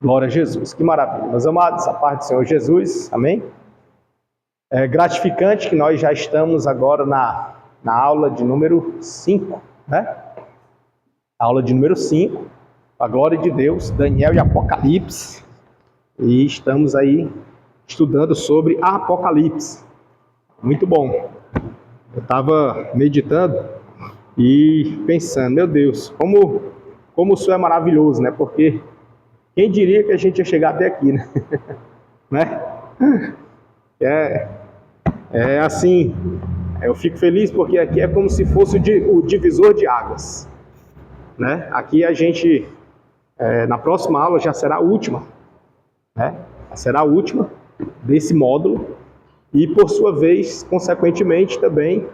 Glória a Jesus, que maravilha. Meus amados, a paz do Senhor Jesus, amém? É gratificante que nós já estamos agora na aula de número 5, né? Aula de número 5, a glória de Deus, Daniel e Apocalipse. E estamos aí estudando sobre Apocalipse. Muito bom. Eu estava meditando e pensando, meu Deus, como o Senhor é maravilhoso, né? Porque quem diria que a gente ia chegar até aqui, né? né? É assim, eu fico feliz porque aqui é como se fosse o divisor de águas, né? Aqui a gente, na próxima aula já será a última, né? Será a última desse módulo e, por sua vez, consequentemente também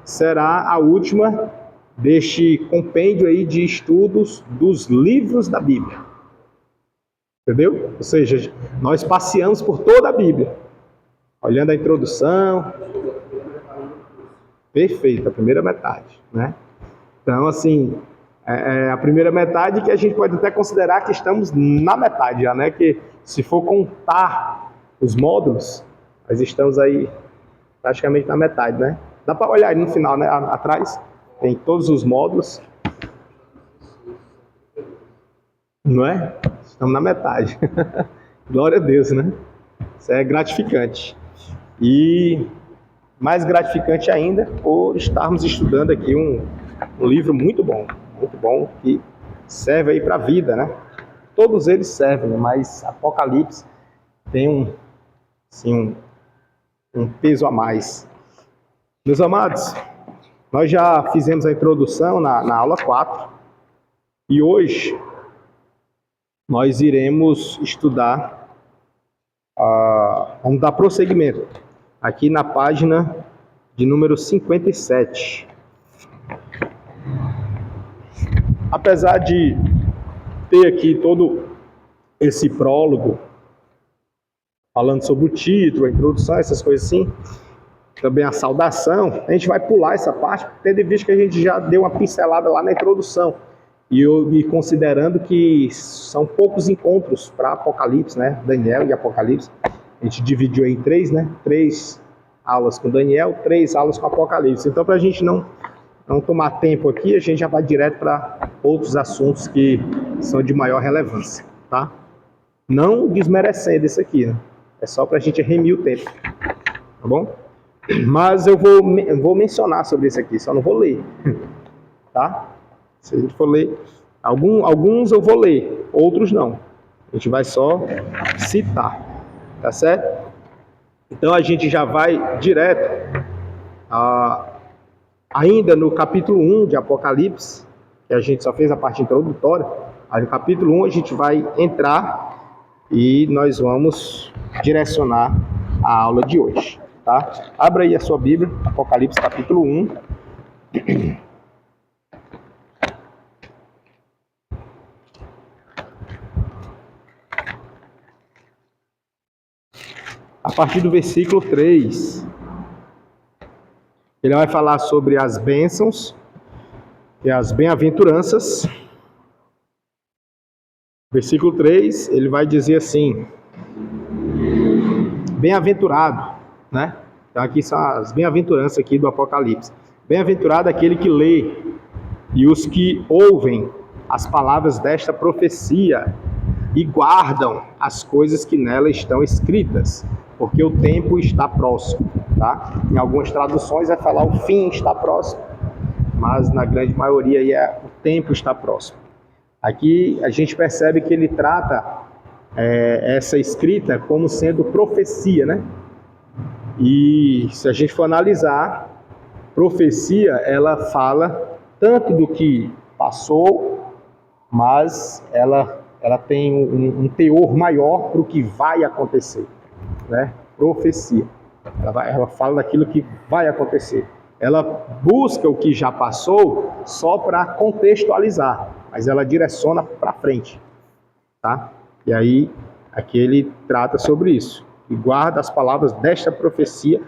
será a última deste compêndio aí de estudos dos livros da Bíblia. Entendeu? Ou seja, nós passeamos por toda a Bíblia, olhando a introdução. Perfeito, a primeira metade, né? Então, assim, a primeira metade que a gente pode até considerar que estamos na metade já, né? Que se for contar os módulos, nós estamos aí praticamente na metade, né? Dá para olhar aí no final, né? Atrás tem todos os módulos, não é? Estamos na metade. Glória a Deus, né? Isso é gratificante. E mais gratificante ainda por estarmos estudando aqui um livro muito bom, que serve aí para a vida, né? Todos eles servem, né? Mas Apocalipse tem um peso a mais. Meus amados, nós já fizemos a introdução na aula 4 e hoje nós iremos estudar, vamos dar prosseguimento aqui na página de número 57. Apesar de ter aqui todo esse prólogo, falando sobre o título, a introdução, essas coisas assim, também a saudação, a gente vai pular essa parte, tendo em vista que a gente já deu uma pincelada lá na introdução. E considerando que são poucos encontros para Apocalipse, né? Daniel e Apocalipse. A gente dividiu em 3, né? 3 aulas com Daniel, 3 aulas com Apocalipse. Então, para a gente não tomar tempo aqui, a gente já vai direto para outros assuntos que são de maior relevância, tá? Não desmerecendo isso aqui, né? É só para a gente remir o tempo, tá bom? Mas eu vou mencionar sobre isso aqui, só não vou ler, tá? Se a gente for ler, alguns eu vou ler, outros não. A gente vai só citar, tá certo? Então a gente já vai direto, ainda no capítulo 1 de Apocalipse, que a gente só fez a parte introdutória. Aí no capítulo 1 a gente vai entrar e nós vamos direcionar a aula de hoje, tá? Abra aí a sua Bíblia, Apocalipse capítulo 1. A partir do versículo 3, ele vai falar sobre as bênçãos e as bem-aventuranças. Versículo 3, ele vai dizer assim: bem-aventurado, né? Então aqui são as bem-aventuranças aqui do Apocalipse. Bem-aventurado aquele que lê e os que ouvem as palavras desta profecia e guardam as coisas que nela estão escritas, porque o tempo está próximo, tá? Em algumas traduções vai falar o fim está próximo, mas na grande maioria aí o tempo está próximo. Aqui a gente percebe que ele trata essa escrita como sendo profecia, né? E se a gente for analisar, profecia, ela fala tanto do que passou, mas ela tem um teor maior para o que vai acontecer, né? Profecia. Ela fala daquilo que vai acontecer. Ela busca o que já passou só para contextualizar, mas ela direciona para frente, tá? E aí, aqui ele trata sobre isso. E guarda as palavras desta profecia,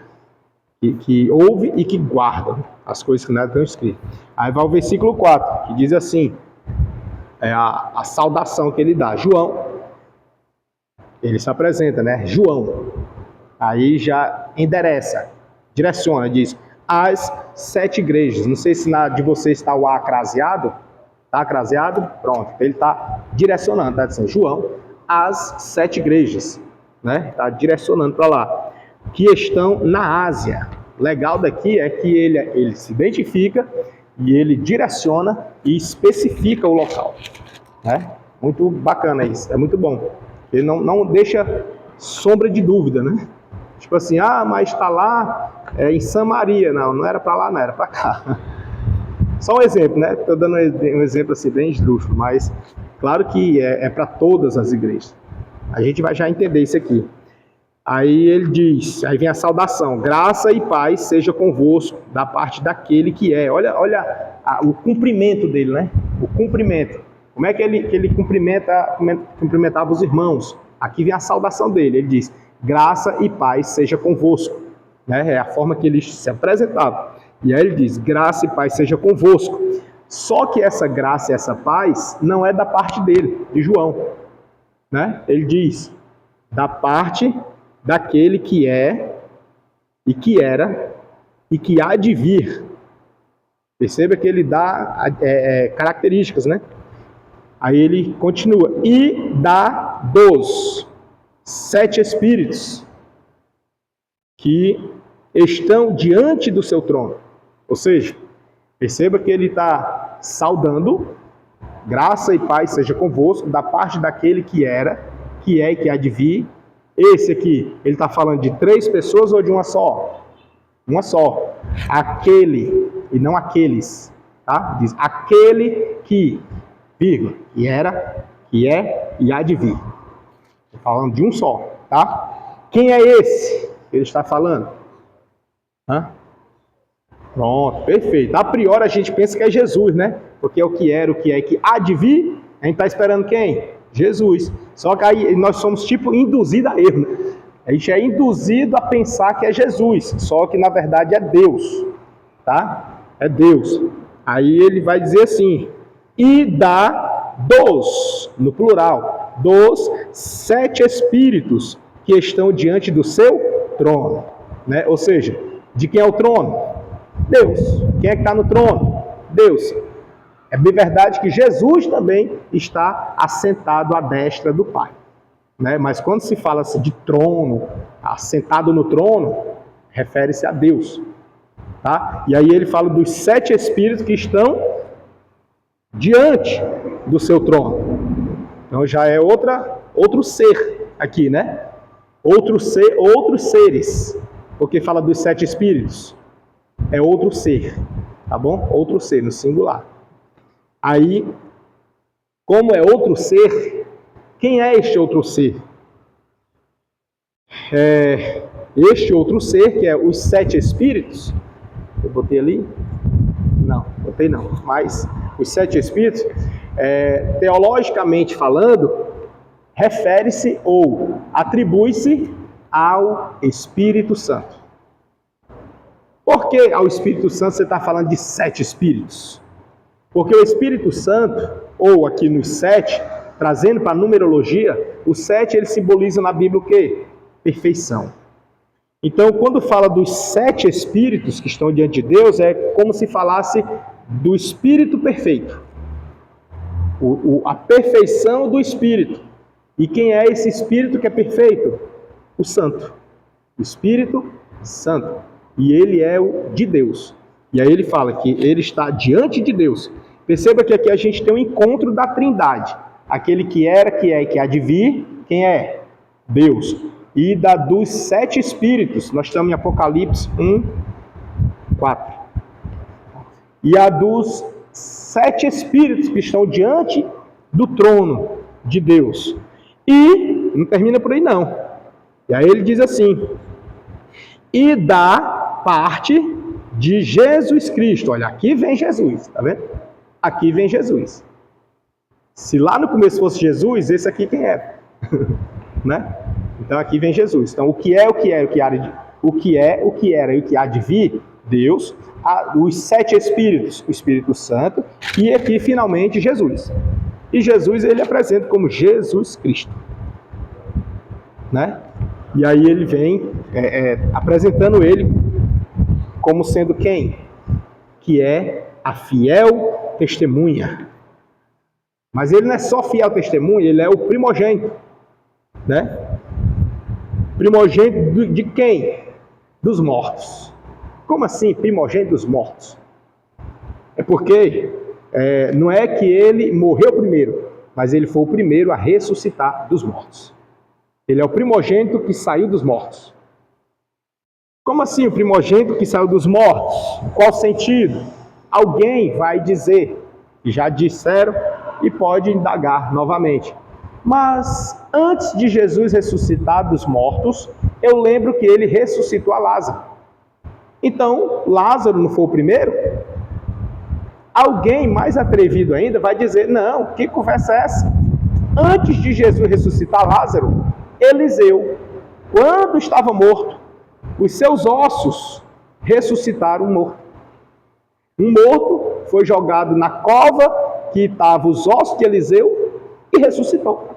que ouve e que guarda as coisas que nela estão escritas. Aí vai o versículo 4, que diz assim, a saudação que ele dá. João, Ele se apresenta, né? João. Aí já endereça, direciona, diz as 7 igrejas. Não sei se na de vocês está o A craseado. Está craseado? Pronto. Ele está direcionando, está dizendo João, as 7 igrejas. Né? Está direcionando para lá. Que estão na Ásia. O legal daqui é que ele se identifica e ele direciona e especifica o local. Né? Muito bacana isso, é muito bom. Ele não deixa sombra de dúvida, né? Tipo assim, mas está lá em Samaria. Não era para lá, não, era para cá. Só um exemplo, né? Estou dando um exemplo assim bem esdrúxulo, mas claro que é para todas as igrejas. A gente vai já entender isso aqui. Aí ele diz, aí vem a saudação, graça e paz seja convosco, da parte daquele que é. Olha o cumprimento dele, né? O cumprimento. Como é que ele cumprimentava os irmãos? Aqui vem a saudação dele, ele diz, graça e paz seja convosco. Né? É a forma que ele se apresentava. E aí ele diz, graça e paz seja convosco. Só que essa graça e essa paz não é da parte dele, de João. Né? Ele diz, da parte daquele que é, e que era, e que há de vir. Perceba que ele dá características, né? Aí ele continua, e dá dos 7 espíritos que estão diante do seu trono. Ou seja, perceba que ele está saudando, graça e paz seja convosco, da parte daquele que era, que é e que há de vir. Esse aqui, ele está falando de 3 pessoas ou de uma só? Uma só. Aquele, e não aqueles. Tá? Diz, aquele que, vírgula, que era, que é e há de vir. Estou falando de um só. Tá? Quem é esse que ele está falando? Pronto, perfeito. A priori a gente pensa que é Jesus, né? Porque é o que era, o que é, que há de vir. A gente está esperando quem? Jesus. Só que aí nós somos tipo induzidos a erro. Né? A gente é induzido a pensar que é Jesus. Só que na verdade é Deus. Tá? É Deus. Aí ele vai dizer assim, e dá dos, no plural, dos 7 espíritos que estão diante do seu trono. Né? Ou seja, de quem é o trono? Deus. Quem é que está no trono? Deus. É bem verdade que Jesus também está assentado à destra do Pai. Né? Mas quando se fala assim de trono, assentado no trono, refere-se a Deus. Tá? E aí ele fala dos 7 espíritos que estão diante do seu trono. Então já é outro ser aqui, né? Outros seres. Porque fala dos 7 espíritos. É outro ser. Tá bom? Outro ser, no singular. Aí, como é outro ser, quem é este outro ser? Este outro ser, que é os 7 espíritos, eu botei ali? Não, botei não, mas os 7 espíritos, teologicamente falando, refere-se ou atribui-se ao Espírito Santo. Por que ao Espírito Santo você está falando de 7 espíritos? Porque o Espírito Santo, ou aqui nos 7, trazendo para a numerologia, o 7 ele simboliza na Bíblia o quê? Perfeição. Então, quando fala dos 7 espíritos que estão diante de Deus, é como se falasse do Espírito perfeito. A perfeição do Espírito. E quem é esse Espírito que é perfeito? O Santo. O Espírito Santo. E ele é o de Deus. E aí ele fala que ele está diante de Deus. Perceba que aqui a gente tem um encontro da Trindade. Aquele que era, que é e que há de vir, quem é? Deus. E dos 7 espíritos, nós estamos em Apocalipse 1, 4. E a dos 7 espíritos que estão diante do trono de Deus. E não termina por aí não. E aí ele diz assim, e da parte de Jesus Cristo. Olha, aqui vem Jesus, tá vendo? Aqui vem Jesus. Se lá no começo fosse Jesus, esse aqui quem é? Né? Então aqui vem Jesus. Então o que é, o que era e o que há de vir, Deus, os 7 espíritos, o Espírito Santo, e aqui finalmente Jesus. E Jesus ele apresenta como Jesus Cristo. né? E aí ele vem apresentando ele como sendo quem? Que é a fiel testemunha. Mas ele não é só fiel testemunha, ele é o primogênito, né? Primogênito de quem? Dos mortos. Como assim, primogênito dos mortos? É porque não é que ele morreu primeiro, mas ele foi o primeiro a ressuscitar dos mortos. Ele é o primogênito que saiu dos mortos. Como assim o primogênito que saiu dos mortos? Em qual sentido? Alguém vai dizer, que já disseram, e pode indagar novamente. Mas antes de Jesus ressuscitar dos mortos, eu lembro que ele ressuscitou a Lázaro. Então, Lázaro não foi o primeiro? Alguém mais atrevido ainda vai dizer, não, que conversa é essa? Antes de Jesus ressuscitar Lázaro, Eliseu, quando estava morto, os seus ossos ressuscitaram um morto. Um morto foi jogado na cova que estavam os ossos de Eliseu e ressuscitou.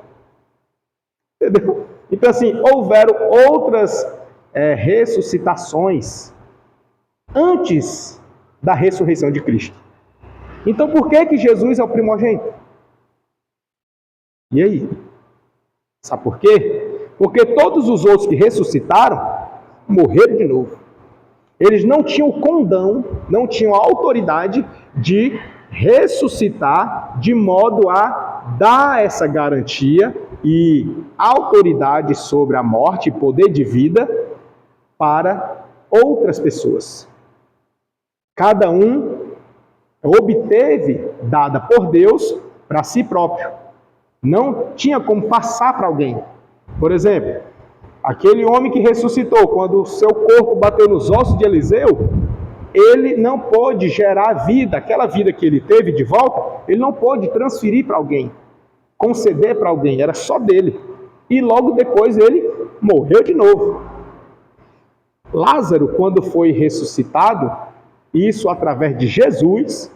Entendeu? Então, assim, houveram outras ressuscitações antes da ressurreição de Cristo. Então, por que Jesus é o primogênito? E aí? Sabe por quê? Porque todos os outros que ressuscitaram morreram de novo. Eles não tinham condão, não tinham a autoridade de ressuscitar de modo a dar essa garantia e autoridade sobre a morte e poder de vida para outras pessoas. Cada um obteve, dada por Deus, para si próprio. Não tinha como passar para alguém. Por exemplo, aquele homem que ressuscitou, quando o seu corpo bateu nos ossos de Eliseu, ele não pôde gerar vida, aquela vida que ele teve de volta, ele não pôde transferir para alguém, conceder para alguém, era só dele. E logo depois ele morreu de novo. Lázaro, quando foi ressuscitado, isso através de Jesus,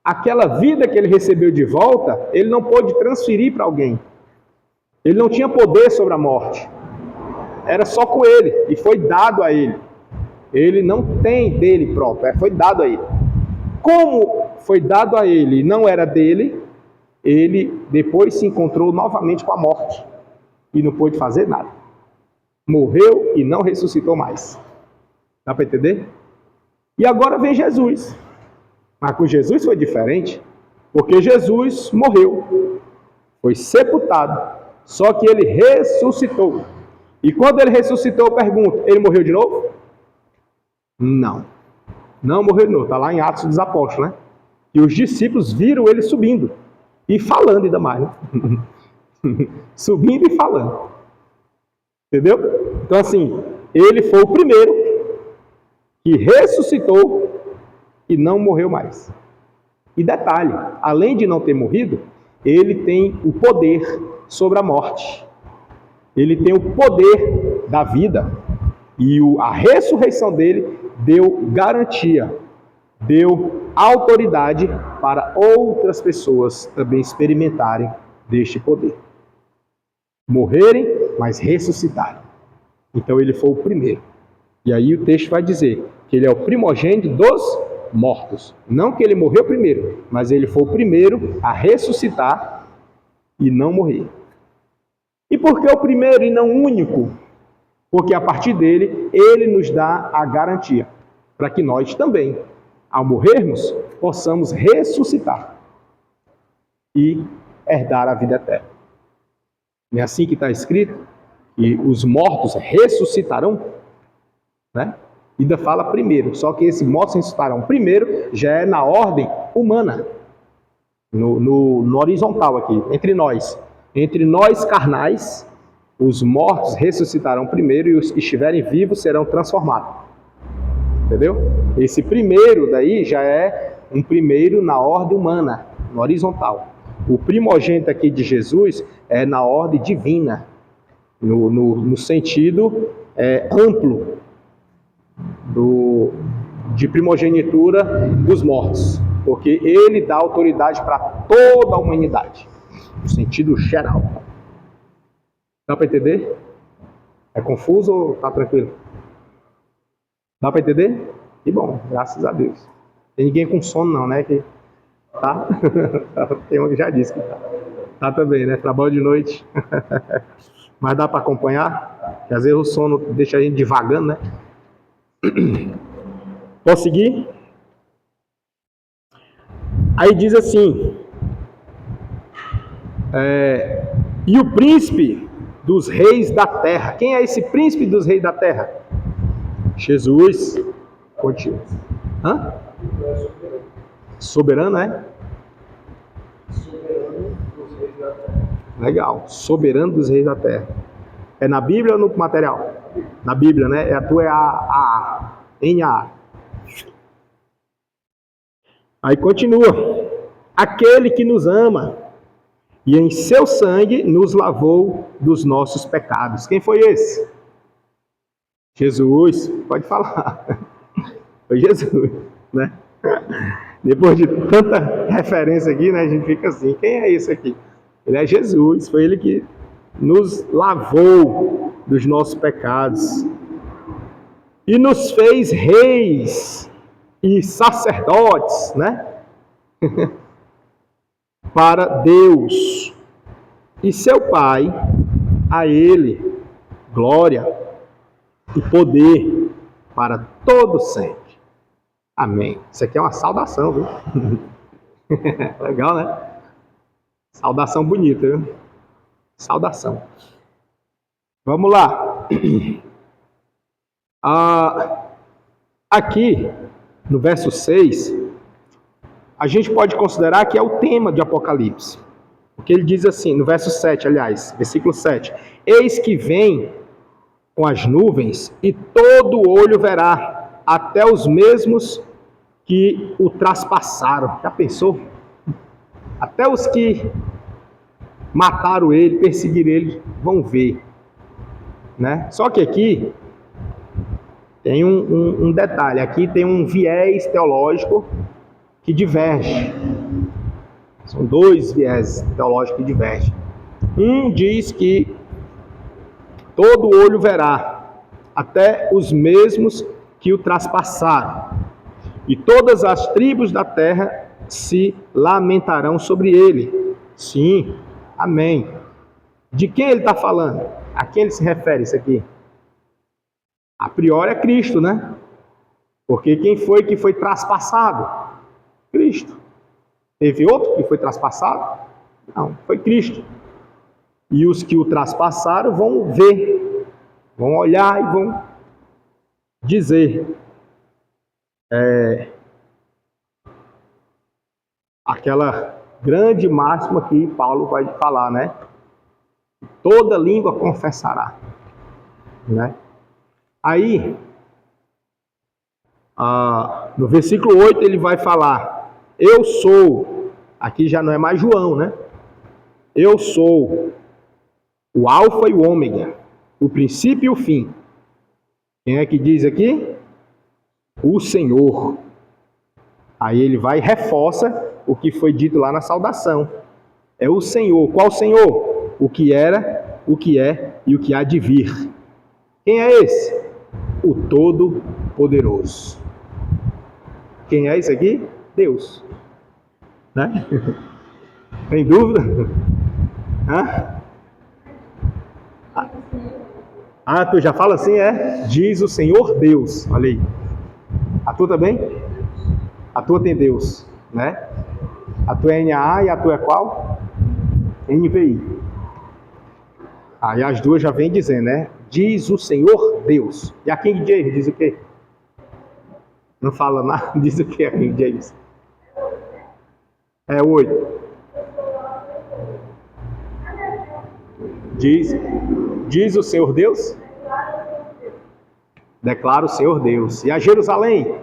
aquela vida que ele recebeu de volta, ele não pôde transferir para alguém. Ele não tinha poder sobre a morte. Era só com ele, e foi dado a ele. Ele não tem dele próprio, foi dado a ele. Como foi dado a ele e não era dele, ele depois se encontrou novamente com a morte e não pôde fazer nada. Morreu e não ressuscitou mais. Dá para entender? E agora vem Jesus. Mas com Jesus foi diferente, porque Jesus morreu, foi sepultado, só que ele ressuscitou. E quando ele ressuscitou, eu pergunto, ele morreu de novo? Não. Não morreu de novo. Está lá em Atos dos Apóstolos, né? E os discípulos viram ele subindo. E falando ainda mais, né? Subindo e falando. Entendeu? Então, assim, ele foi o primeiro que ressuscitou e não morreu mais. E detalhe, além de não ter morrido, ele tem o poder sobre a morte. Ele tem o poder da vida. E a ressurreição dele deu garantia, deu autoridade para outras pessoas também experimentarem deste poder. Morrerem, mas ressuscitarem. Então ele foi o primeiro. E aí o texto vai dizer que ele é o primogênito dos mortos. Não que ele morreu primeiro, mas ele foi o primeiro a ressuscitar e não morrer. E por que o primeiro e não o único? Porque a partir dele, ele nos dá a garantia para que nós também, ao morrermos, possamos ressuscitar e herdar a vida eterna. Não é assim que está escrito? E os mortos ressuscitarão, né? Ainda fala primeiro, só que esses mortos ressuscitarão primeiro já é na ordem humana, no horizontal aqui, entre nós. Entre nós carnais, os mortos ressuscitarão primeiro e os que estiverem vivos serão transformados. Entendeu? Esse primeiro daí já é um primeiro na ordem humana, no horizontal. O primogênito aqui de Jesus é na ordem divina, no sentido amplo de primogenitura dos mortos, porque ele dá autoridade para toda a humanidade, no sentido geral. Dá para entender? É confuso ou tá tranquilo? Dá para entender? Que bom, graças a Deus. Tem ninguém com sono não, né? Que tá? Tem um que já disse que tá. Tá também, né? Trabalho de noite. Mas dá para acompanhar? Porque às vezes o sono deixa a gente divagando, né? Posso seguir? Aí diz assim: e o príncipe dos reis da terra. Quem é esse príncipe dos reis da terra? Jesus. Continua. Hã? Soberano, é? Legal. Soberano dos reis da terra. É na Bíblia ou no material? Na Bíblia, né? A tua é A. N-A. Aí continua. Aquele que nos ama e em seu sangue nos lavou dos nossos pecados. Quem foi esse? Jesus. Pode falar. Foi Jesus, né? Depois de tanta referência aqui, né, a gente fica assim, quem é esse aqui? Ele é Jesus, foi ele que nos lavou dos nossos pecados e nos fez reis e sacerdotes, né? Para Deus e seu Pai, a ele glória e poder para todo sempre. Amém. Isso aqui é uma saudação, viu? Legal, né? Saudação bonita, viu? Saudação. Vamos lá. Aqui, no verso 6, a gente pode considerar que é o tema de Apocalipse. Porque ele diz assim, no verso 7, aliás, versículo 7. Eis que vem com as nuvens e todo olho verá, até os mesmos que o traspassaram. Já pensou? Até os que mataram ele, perseguiram ele, vão ver. Né? Só que aqui tem um detalhe. Aqui tem um viés teológico que diverge. São dois viés teológicos que divergem. Um diz que todo olho verá, até os mesmos que o traspassaram. E todas as tribos da terra se lamentarão sobre ele. Sim, amém. De quem ele está falando? A quem ele se refere isso aqui? A priori é Cristo, né? Porque quem foi que foi traspassado? Cristo. Teve outro que foi traspassado? Não, foi Cristo. E os que o traspassaram vão ver, vão olhar e vão dizer. Aquela grande máxima que Paulo vai falar, né? Toda língua confessará, né? Aí, no versículo 8 ele vai falar, eu sou, aqui já não é mais João, né? Eu sou o alfa e o ômega, o princípio e o fim. Quem é que diz aqui? O Senhor. Aí ele vai e reforça o que foi dito lá na saudação. É o Senhor. Qual Senhor? O que era, o que é e o que há de vir. Quem é esse? O Todo-Poderoso. Quem é esse aqui? Deus. Né? Tem dúvida? Hã? Tu já fala assim, é? Diz o Senhor Deus. Olha aí. A tua também? A tua tem Deus, né? A tua é NAA e a tua é qual? NVI. Aí as duas já vêm dizendo, né? Diz o Senhor Deus. E a King James diz o quê? Não fala nada, diz o quê a King James? É 8. Diz o Senhor Deus? Declara o Senhor Deus. E a Jerusalém?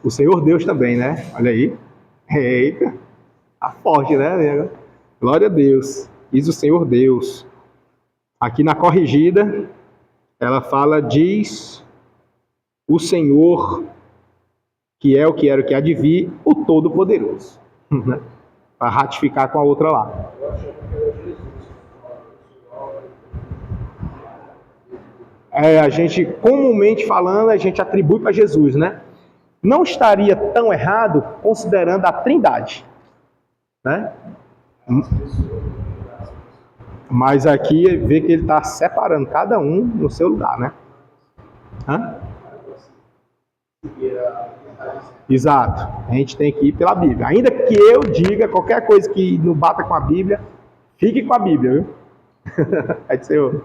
O Senhor Deus também, né? Olha aí. Eita. Tá forte, né? Glória a Deus. Diz o Senhor Deus. Aqui na corrigida, ela fala, diz o Senhor, que é o que era, o que há de vir, o Todo-Poderoso. Para ratificar com a outra lá. a gente, comumente falando, a gente atribui para Jesus, né? Não estaria tão errado considerando a Trindade, né? Mas aqui vê que ele está separando cada um no seu lugar, né? Hã? Exato. A gente tem que ir pela Bíblia. Ainda que eu diga qualquer coisa que não bata com a Bíblia, fique com a Bíblia, viu? Aí dizer,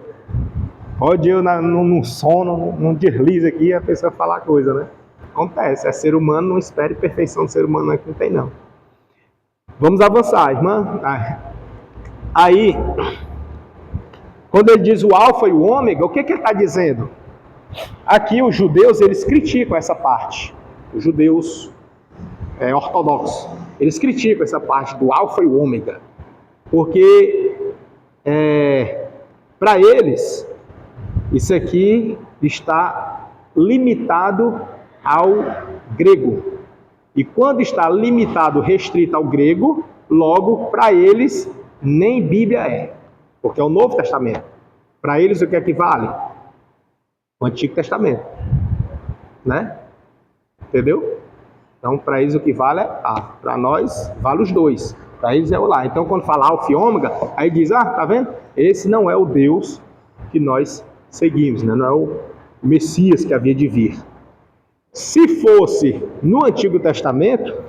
pode eu num sono, num deslize aqui, a pessoa falar coisa, né? Acontece. É ser humano, não espere perfeição do ser humano, aqui não tem não. Vamos avançar, irmã. Aí, quando ele diz o alfa e o ômega, o que ele está dizendo? Aqui os judeus, eles criticam essa parte. Os judeus ortodoxos, eles criticam essa parte do alfa e o ômega. Porque, para eles, isso aqui está limitado ao grego. E quando está limitado, restrito ao grego, logo, para eles, nem Bíblia é. Porque é o Novo Testamento. Para eles, o que equivale? O Antigo Testamento. Né? Entendeu? Então, para eles, o que vale é A. Para nós, vale os dois. Para eles é o lá. Então, quando fala alfa e ômega, aí diz, tá vendo? Esse não é o Deus que nós seguimos, né? Não é o Messias que havia de vir. Se fosse no Antigo Testamento,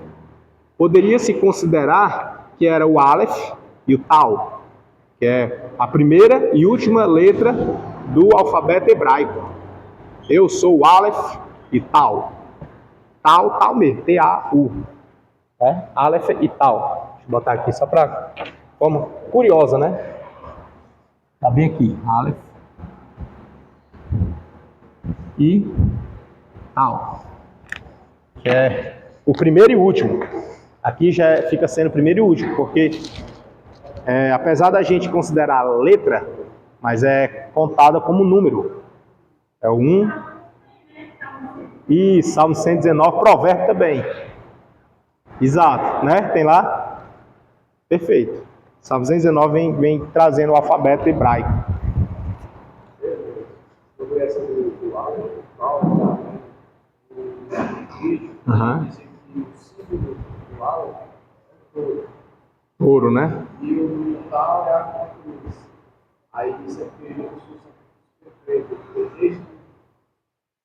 poderia-se considerar que era o Aleph e o Tal, que é a primeira e última letra do alfabeto hebraico. Eu sou o Aleph e Tal. Tal mesmo, T-A-U. Aleph e Tal. Deixa eu botar aqui só para forma curiosa, né? Tá bem aqui, Aleph e Tal. Que é o primeiro e o último. Aqui já fica sendo o primeiro e o último, porque apesar da gente considerar a letra, mas é contada como número. É o 1. E Salmo 119, Provérbio também. Exato, né? Tem lá? Perfeito. Salmo 119 vem trazendo o alfabeto hebraico. Sobre essa do áudio, o símbolo do áudio é ouro, né? E o tal é a cruz. Aí isso é que Jesus perfeito.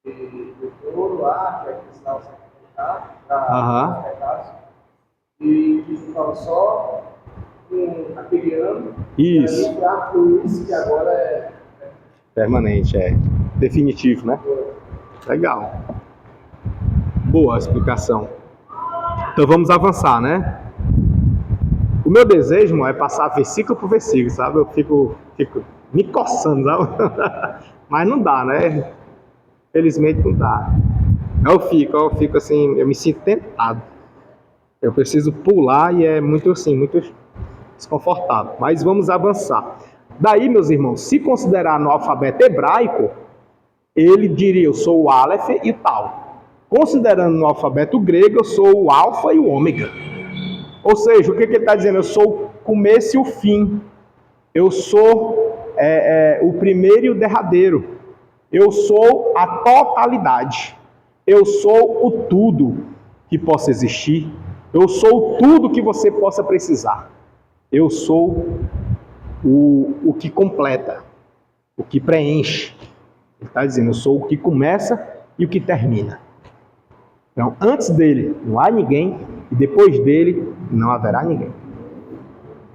O desejo do ouro lá, que é cristal sacrificado, para os pecados. E isso fala só com aquele ano. Isso. E a cruz, que agora é permanente, definitivo, né? Legal. Boa explicação. Então vamos avançar, né? O meu desejo, é passar versículo por versículo, sabe? Eu fico me coçando, sabe? Mas não dá, né? Felizmente não dá. Eu fico assim, eu me sinto tentado. Eu preciso pular e é muito assim, muito desconfortável. Mas vamos avançar. Daí, meus irmãos, se considerar no alfabeto hebraico, ele diria, eu sou o Aleph e Tal. Considerando no alfabeto grego, eu sou o alfa e o ômega. Ou seja, o que ele está dizendo? Eu sou o começo e o fim. Eu sou o primeiro e o derradeiro. Eu sou a totalidade. Eu sou o tudo que possa existir. Eu sou tudo que você possa precisar. Eu sou o que completa, o que preenche. Ele está dizendo, eu sou o que começa e o que termina. Então, antes dele não há ninguém, e depois dele não haverá ninguém.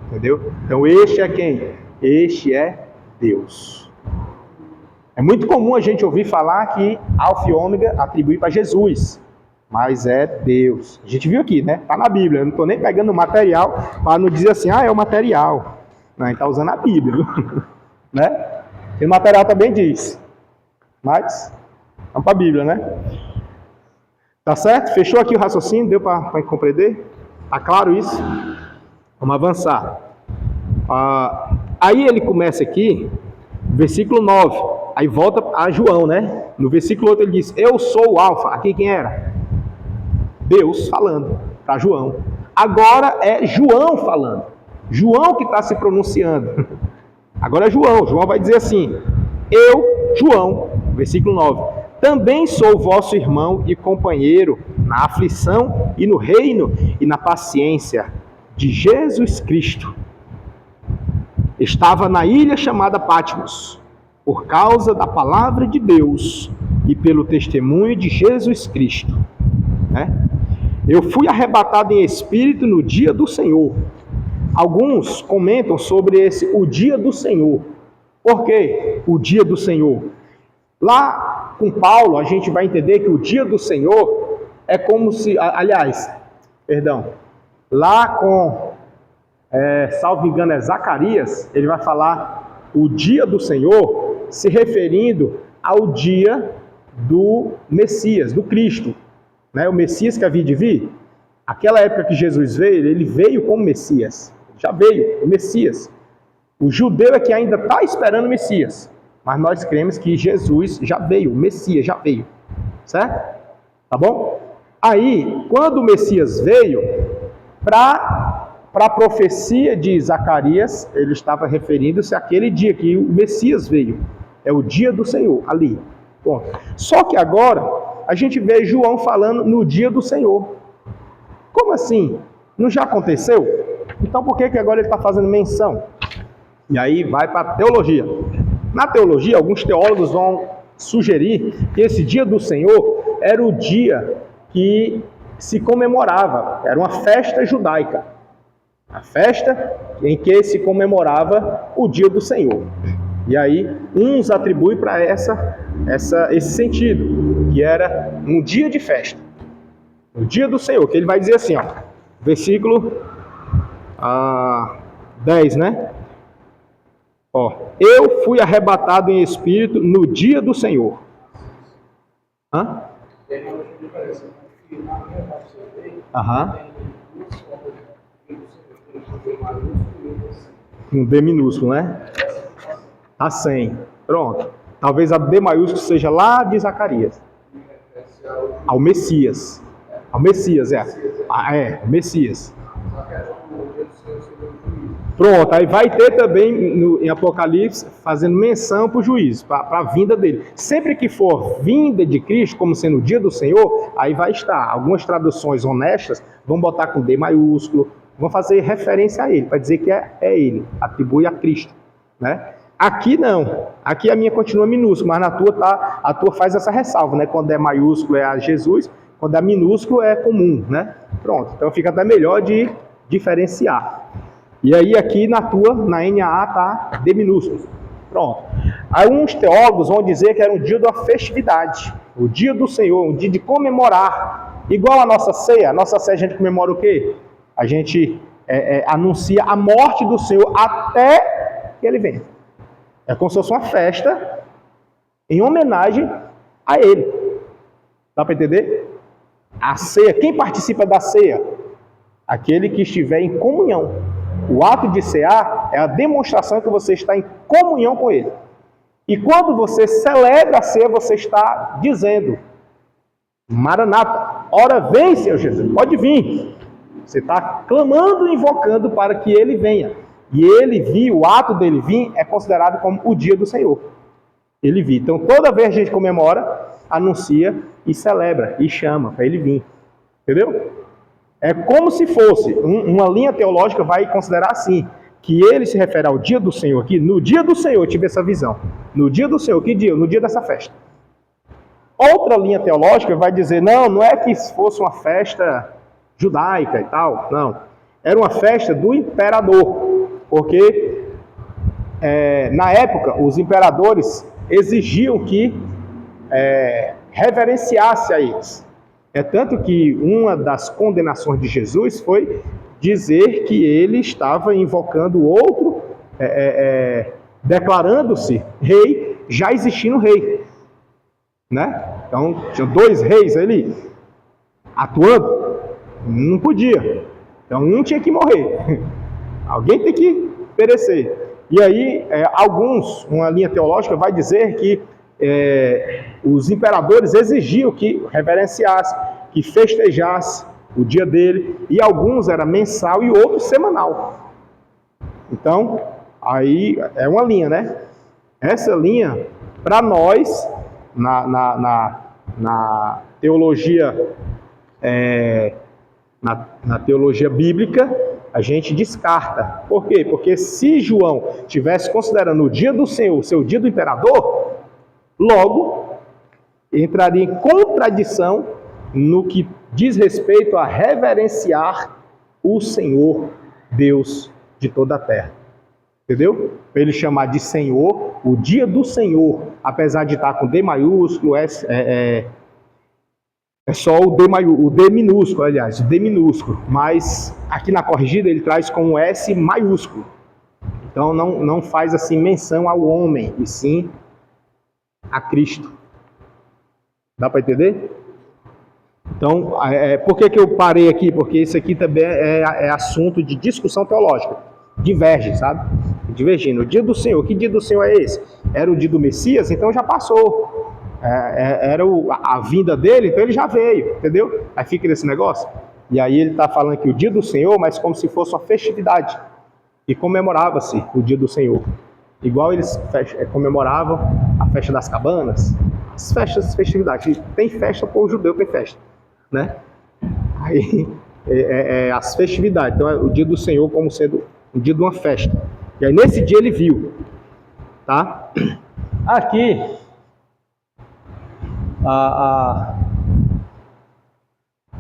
Entendeu? Então, este é quem? Este é Deus. É muito comum a gente ouvir falar que Alfa e Ômega atribui para Jesus, mas é Deus. A gente viu aqui, né? Está na Bíblia. Eu não estou nem pegando o material para não dizer assim, é o material. Não, a gente está usando a Bíblia, né? E o material também diz. Mas, vamos para a Bíblia, né? Tá certo? Fechou aqui o raciocínio? Deu para compreender? Tá claro isso? Vamos avançar. Aí ele começa aqui, versículo 9. Aí volta a João, né? No versículo 8 ele diz, eu sou o Alfa. Aqui quem era? Deus falando para João. Agora é João falando. João que está se pronunciando. Agora é João. João vai dizer assim, eu, João, Versículo 9. Também sou vosso irmão e companheiro na aflição e no reino e na paciência de Jesus Cristo. Estava na ilha chamada Patmos, por causa da palavra de Deus e pelo testemunho de Jesus Cristo. Eu fui arrebatado em espírito no dia do Senhor. Alguns comentam sobre o dia do Senhor. Por quê? O dia do Senhor. Lá com Paulo, a gente vai entender que o dia do Senhor é como se... lá com, salvo engano, é Zacarias, ele vai falar o dia do Senhor se referindo ao dia do Messias, do Cristo. O Messias que havia de vir. Aquela época que Jesus veio, ele veio como Messias. Já veio, o Messias. O judeu é que ainda está esperando o Messias. Mas nós cremos que Jesus já veio, o Messias já veio. Certo? Tá bom? Aí, quando o Messias veio, para a profecia de Zacarias, ele estava referindo-se àquele dia que o Messias veio. É o dia do Senhor, ali. Bom, só que agora, a gente vê João falando no dia do Senhor. Como assim? Não já aconteceu? Então por que agora ele está fazendo menção? E aí vai para a teologia. Na teologia, alguns teólogos vão sugerir que esse dia do Senhor era o dia que se comemorava, era uma festa judaica. A festa em que se comemorava o dia do Senhor. E aí, uns atribuem para esse sentido, que era um dia de festa. O dia do Senhor, que ele vai dizer assim, versículo 10, eu fui arrebatado em espírito no dia do Senhor. Um D minúsculo, Tá sem. Pronto. Talvez a D maiúsculo seja lá de Zacarias. Ao Messias. Ao Messias, o Messias. Pronto, aí vai ter também em Apocalipse fazendo menção para o juízo, para a vinda dele. Sempre que for vinda de Cristo, como sendo o dia do Senhor, aí vai estar. Algumas traduções honestas vão botar com D maiúsculo, vão fazer referência a ele, para dizer que é ele, atribui a Cristo. Aqui não, aqui a minha continua minúscula, mas a tua faz essa ressalva, Quando é maiúsculo é a Jesus, quando é minúsculo é comum, Pronto, então fica até melhor de diferenciar. E aí aqui na NAA tá D minúsculo. Pronto. Alguns teólogos vão dizer que era um dia da festividade, o dia do Senhor, um dia de comemorar. Igual a nossa ceia a gente comemora o quê? A gente anuncia a morte do Senhor até que ele venha. É como se fosse uma festa em homenagem a ele. Dá para entender? A ceia, quem participa da ceia? Aquele que estiver em comunhão. O ato de cear é a demonstração que você está em comunhão com ele. E quando você celebra a ceia, você está dizendo: Maranata, ora vem, Senhor Jesus, pode vir. Você está clamando e invocando para que ele venha. E ele vir, o ato dele vir é considerado como o dia do Senhor. Ele vir. Então toda vez que a gente comemora, anuncia e celebra e chama para ele vir. Entendeu? É como se fosse, uma linha teológica vai considerar assim, que ele se refere ao dia do Senhor aqui. No dia do Senhor eu tive essa visão. No dia do Senhor, que dia? No dia dessa festa. Outra linha teológica vai dizer, não é que fosse uma festa judaica e tal, não. Era uma festa do imperador, porque na época os imperadores exigiam que reverenciasse a eles. É tanto que uma das condenações de Jesus foi dizer que ele estava invocando o outro, declarando-se rei, já existindo rei. Então, tinha 2 reis ali, atuando, não podia. Então, um tinha que morrer. Alguém tem que perecer. E aí, uma linha teológica vai dizer que os imperadores exigiam que reverenciasse, que festejasse o dia dele, e alguns era mensal e outros semanal. Então, aí é uma linha, Essa linha, para nós, na teologia, na teologia bíblica, a gente descarta. Por quê? Porque se João estivesse considerando o dia do Senhor, seu dia do imperador, logo entraria em contradição no que diz respeito a reverenciar o Senhor, Deus de toda a terra. Entendeu? Para ele chamar de Senhor, o dia do Senhor, apesar de estar com D maiúsculo, é só o D minúsculo, aliás, o D minúsculo, mas aqui na corrigida ele traz com um S maiúsculo. Então não faz assim menção ao homem, e sim a Cristo. Dá para entender? Então, por que eu parei aqui? Porque isso aqui também é assunto de discussão teológica. Diverge, sabe? Divergindo. O dia do Senhor, que dia do Senhor é esse? Era o dia do Messias? Então já passou. Era a vinda dele, então ele já veio, entendeu? Aí fica nesse negócio. E aí ele está falando que o dia do Senhor, mas como se fosse uma festividade. E comemorava-se o dia do Senhor. Igual eles comemoravam a festa das cabanas, as festividades. Tem festa, o povo judeu tem festa, né? Aí as festividades. Então é o dia do Senhor como sendo o dia de uma festa. E aí nesse dia ele viu, tá? Aqui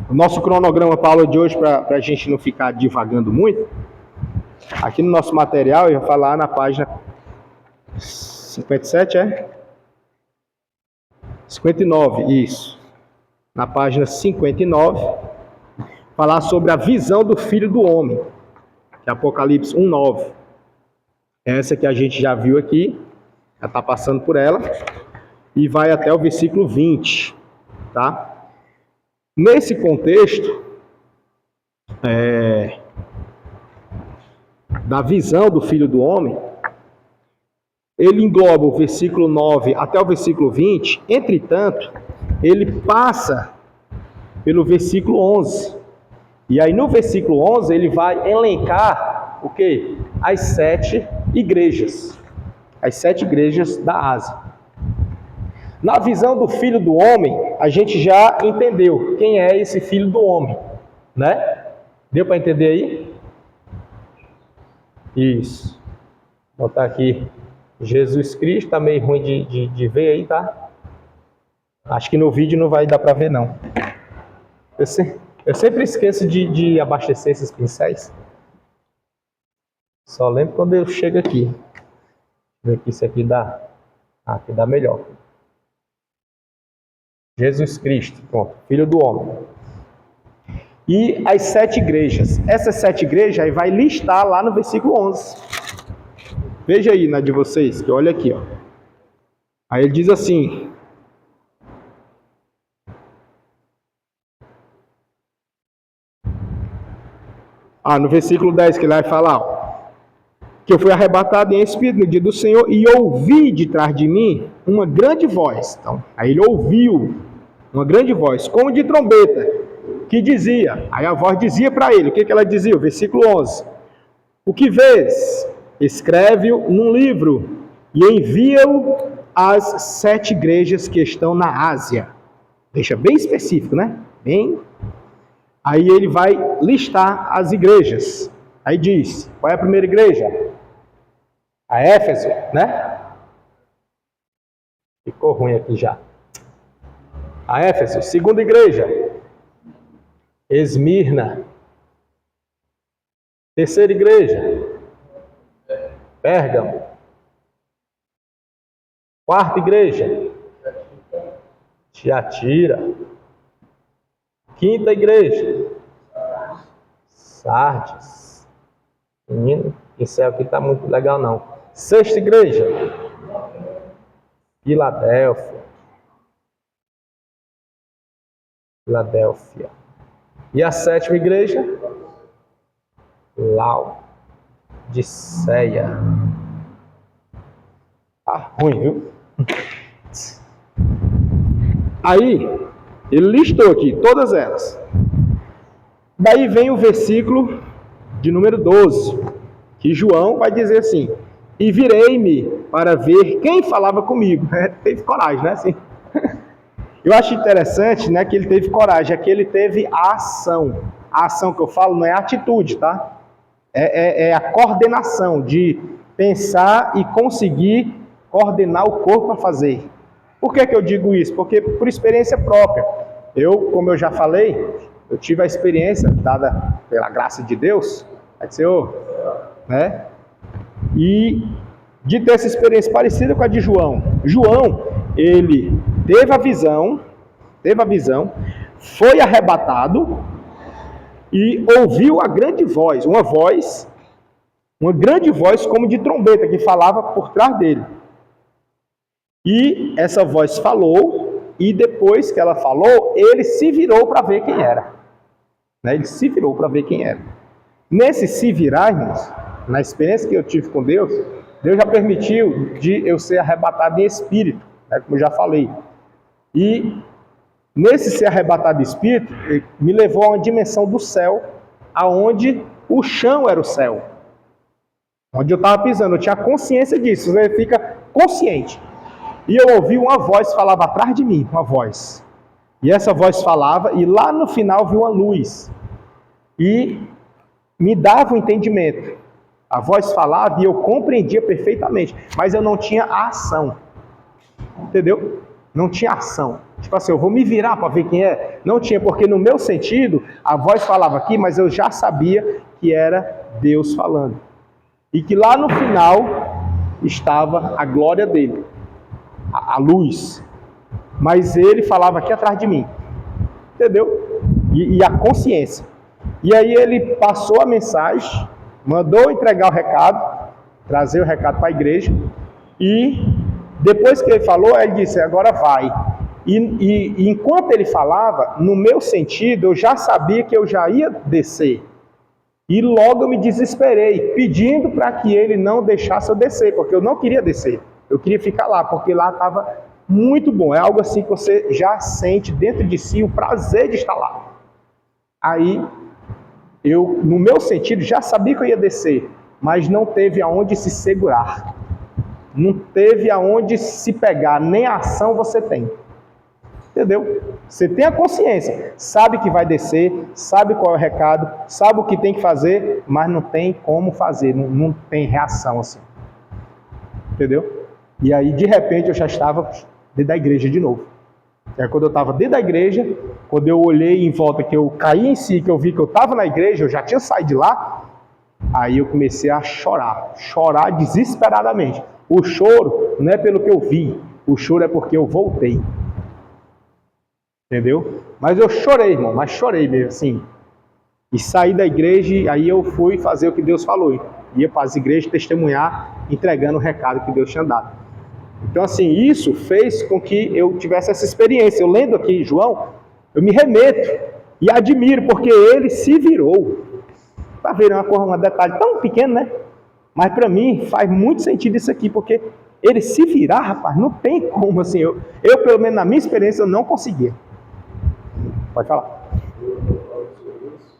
o nosso cronograma para a aula de hoje, para a gente não ficar divagando muito, aqui no nosso material eu vou falar na página 57, 59, isso. Na página 59, falar sobre a visão do Filho do Homem, que é Apocalipse 1:9. Essa que a gente já viu aqui, já está passando por ela, e vai até o versículo 20, tá? Nesse contexto, da visão do Filho do Homem, ele engloba o versículo 9 até o versículo 20, entretanto, ele passa pelo versículo 11. E aí no versículo 11 ele vai elencar o quê? As 7 igrejas. As 7 igrejas da Ásia. Na visão do Filho do Homem, a gente já entendeu quem é esse Filho do Homem, né? Deu para entender aí? Isso. Vou botar aqui Jesus Cristo, tá meio ruim de ver aí, tá? Acho que no vídeo não vai dar para ver, não. Eu sempre esqueço de abastecer esses pincéis. Só lembro quando eu chego aqui. Ver que isso aqui dá. Aqui dá melhor. Jesus Cristo, pronto, Filho do Homem. E as 7 igrejas. Essas 7 igrejas aí vai listar lá no versículo 11. Veja aí na de vocês, que olha aqui, ó. Aí ele diz assim: no versículo 10 que ele vai falar, ó, que eu fui arrebatado em espírito no dia do Senhor e ouvi de trás de mim uma grande voz. Então, aí ele ouviu uma grande voz, como de trombeta, que dizia, aí a voz dizia para ele, o que ela dizia? O versículo 11: o que vês? Escreve-o num livro e envia-o às 7 igrejas que estão na Ásia. Deixa bem específico, né? Aí ele vai listar as igrejas. Aí diz, qual é a primeira igreja? A Éfeso, né? Ficou ruim aqui já. A Éfeso. Segunda igreja, Esmirna. Terceira igreja, Pérgamo. Quarta igreja, Tiatira. Quinta igreja, Sardes. Menino, esse aqui tá muito legal não. Sexta igreja, Filadélfia. E a 7ª igreja, Laodiceia. Tá ruim, viu? Aí, ele listou aqui todas elas. Daí vem o versículo de número 12, que João vai dizer assim: e virei-me para ver quem falava comigo. Teve coragem, né? Assim, Eu acho interessante, né, que ele teve coragem, é que ele teve a ação. A ação que eu falo não é a atitude, tá? É a coordenação de pensar e conseguir coordenar o corpo para fazer. Por que eu digo isso? Porque por experiência própria. Como eu já falei, eu tive a experiência dada pela graça de Deus, Senhor, né? E de ter essa experiência parecida com a de João. João, ele teve a visão, foi arrebatado e ouviu a grande voz, uma grande voz como de trombeta que falava por trás dele. E essa voz falou, e depois que ela falou, ele se virou para ver quem era. Né? Ele se virou para ver quem era. Nesse se virar, irmãos, na experiência que eu tive com Deus, Deus já permitiu de eu ser arrebatado em espírito, né? Como eu já falei. E nesse ser arrebatado em espírito, me levou a uma dimensão do céu, aonde o chão era o céu. Onde eu estava pisando, eu tinha consciência disso, você fica consciente. E eu ouvi uma voz que falava atrás de mim, uma voz. E essa voz falava, e lá no final vi uma luz. E me dava um entendimento. A voz falava e eu compreendia perfeitamente, mas eu não tinha a ação. Entendeu? Não tinha ação. Tipo assim, eu vou me virar para ver quem é. Não tinha, porque no meu sentido, a voz falava aqui, mas eu já sabia que era Deus falando. E que lá no final estava a glória dele, a luz. Mas ele falava aqui atrás de mim. Entendeu? E a consciência. E aí ele passou a mensagem, mandou entregar o recado, trazer o recado para a igreja, e depois que ele falou, ele disse, agora vai. E enquanto ele falava, no meu sentido, eu já sabia que eu já ia descer. E logo eu me desesperei, pedindo para que ele não deixasse eu descer, porque eu não queria descer. Eu queria ficar lá, porque lá estava muito bom. É algo assim que você já sente dentro de si o prazer de estar lá. Aí, eu, no meu sentido, já sabia que eu ia descer, mas não teve aonde se segurar. Não teve aonde se pegar, nem a ação você tem. Entendeu? Você tem a consciência, sabe que vai descer, sabe qual é o recado, sabe o que tem que fazer, mas não tem como fazer, não tem reação assim. Entendeu? E aí, de repente, eu já estava dentro da igreja de novo. Aí, quando eu estava dentro da igreja, quando eu olhei em volta, que eu caí em si, que eu vi que eu estava na igreja, eu já tinha saído de lá, aí eu comecei a chorar desesperadamente. O choro não é pelo que eu vi, o choro é porque eu voltei. Entendeu? Mas eu chorei, irmão, mas chorei mesmo, assim. E saí da igreja, e aí eu fui fazer o que Deus falou. Ia para as igrejas testemunhar, entregando o recado que Deus tinha dado. Então, assim, isso fez com que eu tivesse essa experiência. Eu lendo aqui João, eu me remeto e admiro, porque ele se virou. Para ver um detalhe tão pequeno, né? Mas para mim faz muito sentido isso aqui, porque ele se virar, rapaz, não tem como, assim, eu pelo menos na minha experiência, eu não conseguia. Pode falar.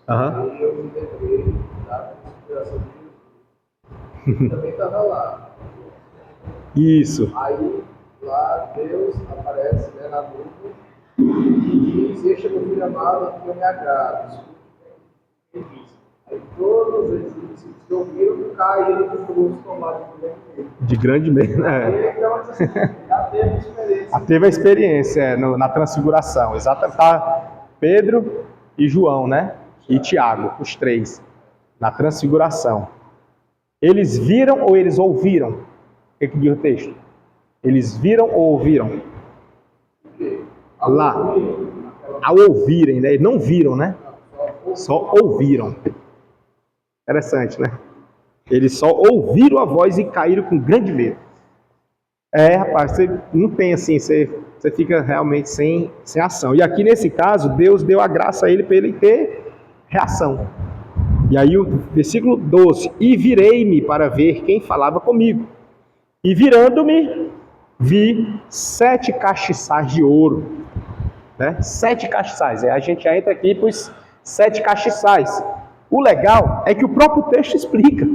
Aham. Eu me lembrei da conspiração de Jesus. Também estava lá. Isso. Aí, lá, Deus aparece, né, na nuvem e diz, este é meu filho amado, que eu me agrado. Aí todos eles que ouviram caíram com o rosto tomado de grande medo. Né? Então, assim, já teve a experiência. Já teve a experiência na transfiguração. Exatamente. Tá Pedro e João, né? E Tiago, os três, na transfiguração. Eles viram ou eles ouviram? O que diz o texto? Eles viram ou ouviram? Lá. Ao ouvirem, né? Eles não viram, né? Só ouviram. Interessante, né? Eles só ouviram a voz e caíram com grande medo. Rapaz, você não tem assim, você fica realmente sem ação. E aqui nesse caso, Deus deu a graça a ele para ele ter reação. E aí o versículo 12, e virei-me para ver quem falava comigo. E virando-me, vi 7 castiçais de ouro. Né? 7 castiçais. A gente já entra aqui para os 7 castiçais. O legal é que o próprio texto explica.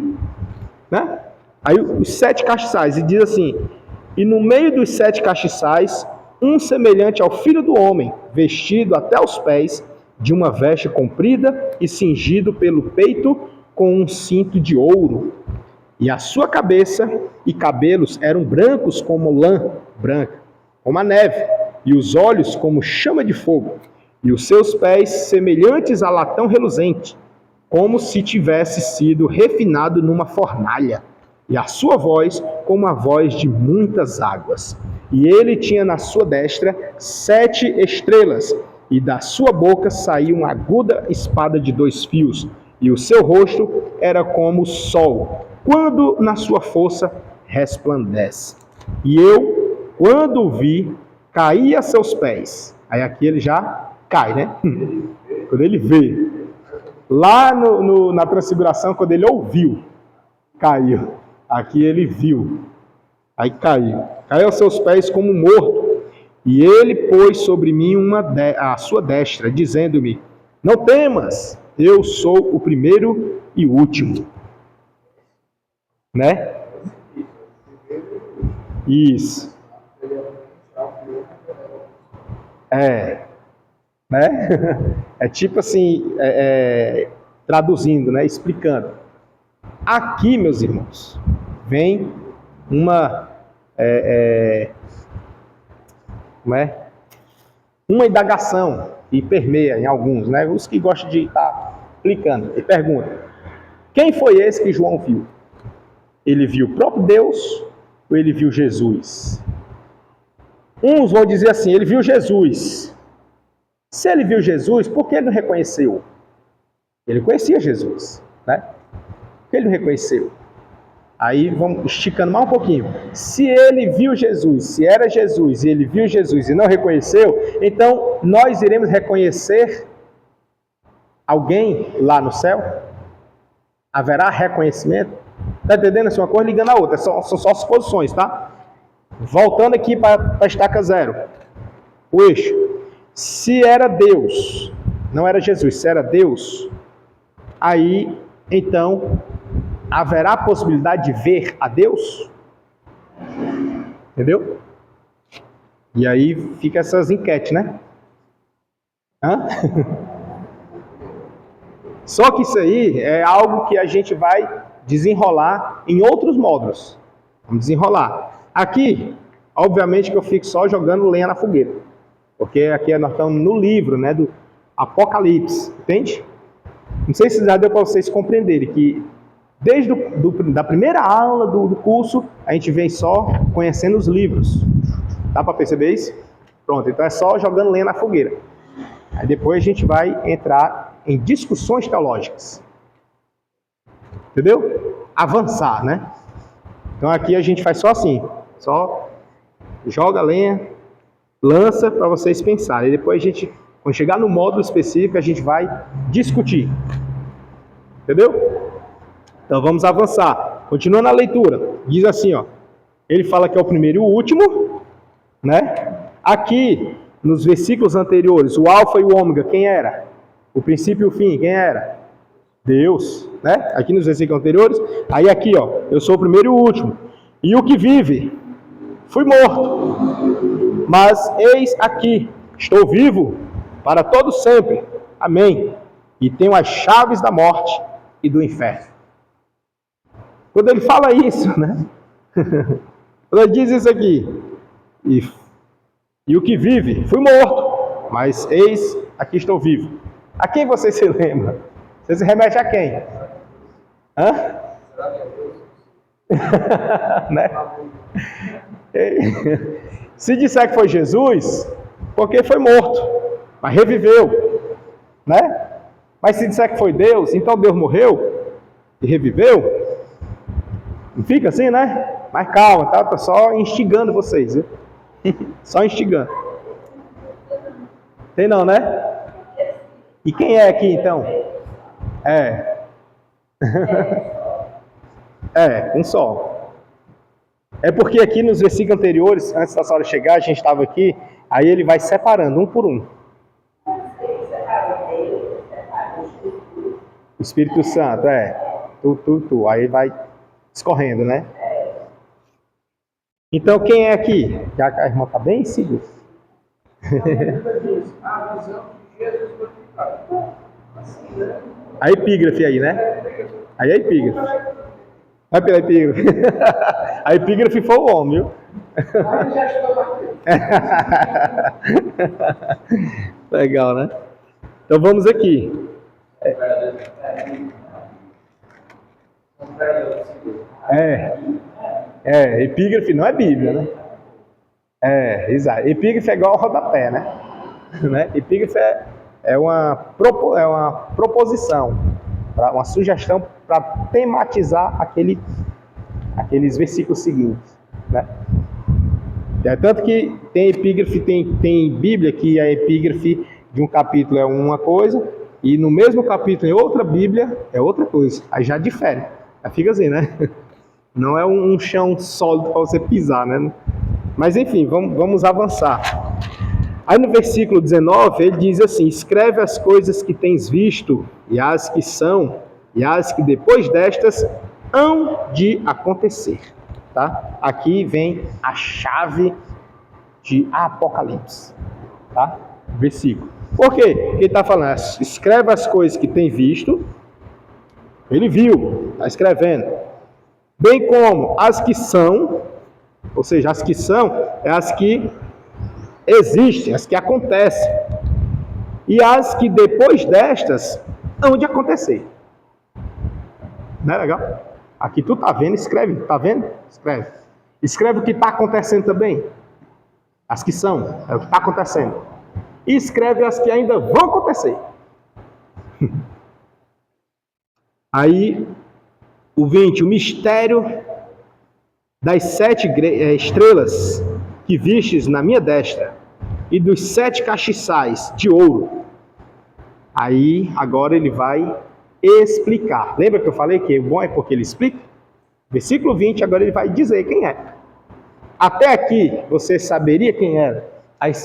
Né? Aí os 7 castiçais, e diz assim, e no meio dos 7 castiçais, um semelhante ao Filho do Homem, vestido até os pés de uma veste comprida e cingido pelo peito com um cinto de ouro. E a sua cabeça e cabelos eram brancos como lã branca, como a neve, e os olhos como chama de fogo, e os seus pés semelhantes a latão reluzente, como se tivesse sido refinado numa fornalha, e a sua voz como a voz de muitas águas. E ele tinha na sua destra 7 estrelas, e da sua boca saía uma aguda espada de 2 fios, e o seu rosto era como o sol, quando na sua força resplandece. E eu, quando o vi, caí a seus pés. Aí aqui ele já cai, né? Quando ele vê. Lá na transfiguração, quando ele ouviu, caiu. Aqui ele viu. Aí caiu. Caiu aos seus pés como morto. E ele pôs sobre mim a sua destra, dizendo-me: não temas, eu sou o primeiro e o último. Né? Isso. Né? É tipo assim, traduzindo, né? Explicando. Aqui, meus irmãos, vem uma uma indagação e permeia em alguns, né? Os que gostam de estar explicando e perguntam: quem foi esse que João viu? Ele viu o próprio Deus ou ele viu Jesus? Uns vão dizer assim: ele viu Jesus. Se ele viu Jesus, por que ele não reconheceu? Ele conhecia Jesus, né? Por que ele não reconheceu? Aí vamos esticando mais um pouquinho. Se ele viu Jesus, se era Jesus e ele viu Jesus e não reconheceu, então nós iremos reconhecer alguém lá no céu? Haverá reconhecimento? Está entendendo? Essa é uma coisa ligando a outra. São só suposições, tá? Voltando aqui para a estaca zero. O eixo. Se era Deus, não era Jesus, se era Deus, aí, então, haverá a possibilidade de ver a Deus? Entendeu? E aí fica essas enquetes, né? Hã? Só que isso aí é algo que a gente vai desenrolar em outros módulos. Vamos desenrolar. Aqui, obviamente que eu fico só jogando lenha na fogueira. Porque aqui nós estamos no livro, né, do Apocalipse, entende? Não sei se já deu para vocês compreenderem que desde da primeira aula do curso, a gente vem só conhecendo os livros. Dá para perceber isso? Pronto, então é só jogando lenha na fogueira. Aí depois a gente vai entrar em discussões teológicas. Entendeu? Avançar, né? Então aqui a gente faz só assim, só joga lenha, lança para vocês pensarem. E depois a gente, quando chegar no módulo específico, a gente vai discutir. Entendeu? Então vamos avançar. Continuando a leitura. Diz assim, ó. Ele fala que é o primeiro e o último, né? Aqui, nos versículos anteriores, o alfa e o ômega, quem era? O princípio e o fim, quem era? Deus, né? Aqui nos versículos anteriores. Aí aqui, ó. Eu sou o primeiro e o último. E o que vive? Fui morto. Mas eis aqui, estou vivo para todo sempre. Amém. E tenho as chaves da morte e do inferno. Quando ele fala isso, né? Quando ele diz isso aqui, e o que vive, fui morto, mas eis aqui estou vivo. A quem você se lembra? Você se remete a quem? Hã? Né? Se disser que foi Jesus, porque foi morto, mas reviveu, né? Mas se disser que foi Deus, então Deus morreu e reviveu. Não fica assim, né? Mas calma, tá? Tô só instigando vocês, viu? Só instigando. Tem não, né? E quem é aqui então? Um só. É porque aqui nos versículos anteriores, antes da senhora chegar, a gente estava aqui, aí ele vai separando um por um. O Espírito Santo, tu. Aí vai escorrendo, né? Então quem é aqui? Já a irmã está bem segura. A epígrafe aí, né? Aí é a epígrafe. Vai pela epígrafe. A epígrafe foi o homem, viu? Legal, né? Então vamos aqui. Epígrafe não é Bíblia, né? Exato. Epígrafe é igual ao rodapé, né? Epígrafe é uma proposição, uma sugestão para tematizar aqueles versículos seguintes, né? Tanto que tem epígrafe, tem Bíblia que a epígrafe de um capítulo é uma coisa e no mesmo capítulo em outra Bíblia é outra coisa. Aí já difere. Aí fica assim, né? Não é um chão sólido para você pisar, né? Mas enfim, vamos avançar. Aí no versículo 19 ele diz assim: escreve as coisas que tens visto e as que são e as que depois destas hão de acontecer. Tá? Aqui vem a chave de Apocalipse, tá? Versículo. Por quê? Porque ele está falando, escreve as coisas que tem visto, ele viu, está escrevendo, bem como as que são, ou seja, as que são, é as que existem, as que acontecem, e as que depois destas hão de acontecer. Não é legal? Aqui tu tá vendo, escreve. Tá vendo? Escreve. Escreve o que está acontecendo também. As que são, é o que está acontecendo. E escreve as que ainda vão acontecer. Aí, o 20. O mistério das 7 estrelas que vistes na minha destra e dos 7 castiçais de ouro. Aí, agora ele vai explicar. Lembra que eu falei que é bom é porque ele explica? Versículo 20, agora ele vai dizer quem é. Até aqui, você saberia quem era?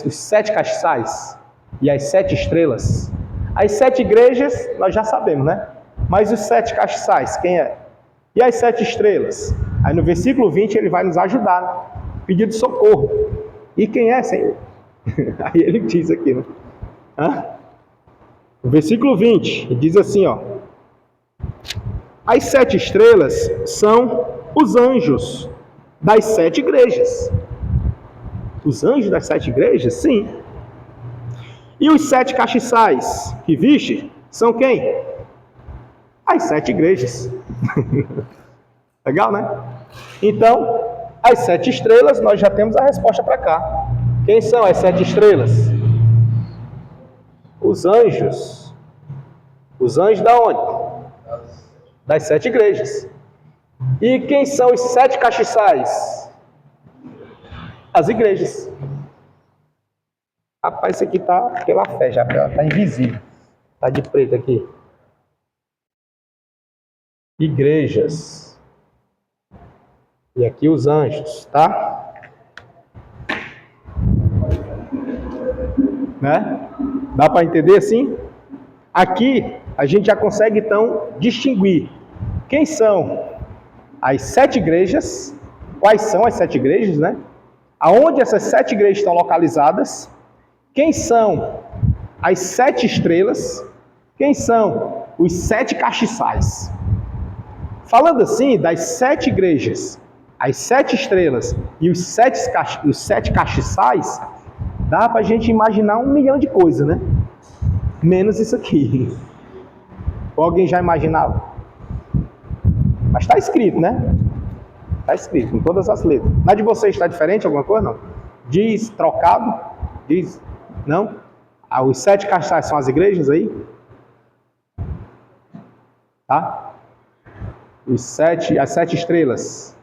Os 7 castiçais e as 7 estrelas. As 7 igrejas, nós já sabemos, né? Mas os 7 castiçais, quem é? E as 7 estrelas? Aí no versículo 20 ele vai nos ajudar, pedindo socorro. E quem é, Senhor? Aí ele diz aqui, né? O versículo 20, ele diz assim, ó. As 7 estrelas são os anjos das 7 igrejas. Os anjos das 7 igrejas? Sim. E os 7 castiçais que viste são quem? As 7 igrejas. Legal, né? Então, as 7 estrelas, nós já temos a resposta para cá. Quem são as 7 estrelas? Os anjos. Os anjos da onde? Das 7 igrejas. E quem são os 7 castiçais? As igrejas. Rapaz, isso aqui tá pela fé já, tá invisível. Tá de preto aqui. Igrejas. E aqui os anjos, tá? Né? Dá para entender assim? Aqui a gente já consegue então distinguir quem são as 7 igrejas, quais são as 7 igrejas, né? Aonde essas 7 igrejas estão localizadas, quem são as 7 estrelas, quem são os 7 castiçais. Falando assim, das 7 igrejas, as 7 estrelas e os 7 castiçais, dá pra gente imaginar 1 milhão de coisas, né? Menos isso aqui. Ou alguém já imaginava? Mas está escrito, né? Está escrito, com todas as letras. Na de vocês está diferente alguma coisa? Não. Diz trocado? Diz, não? Os 7 castiçais são as igrejas aí? Tá? As 7 estrelas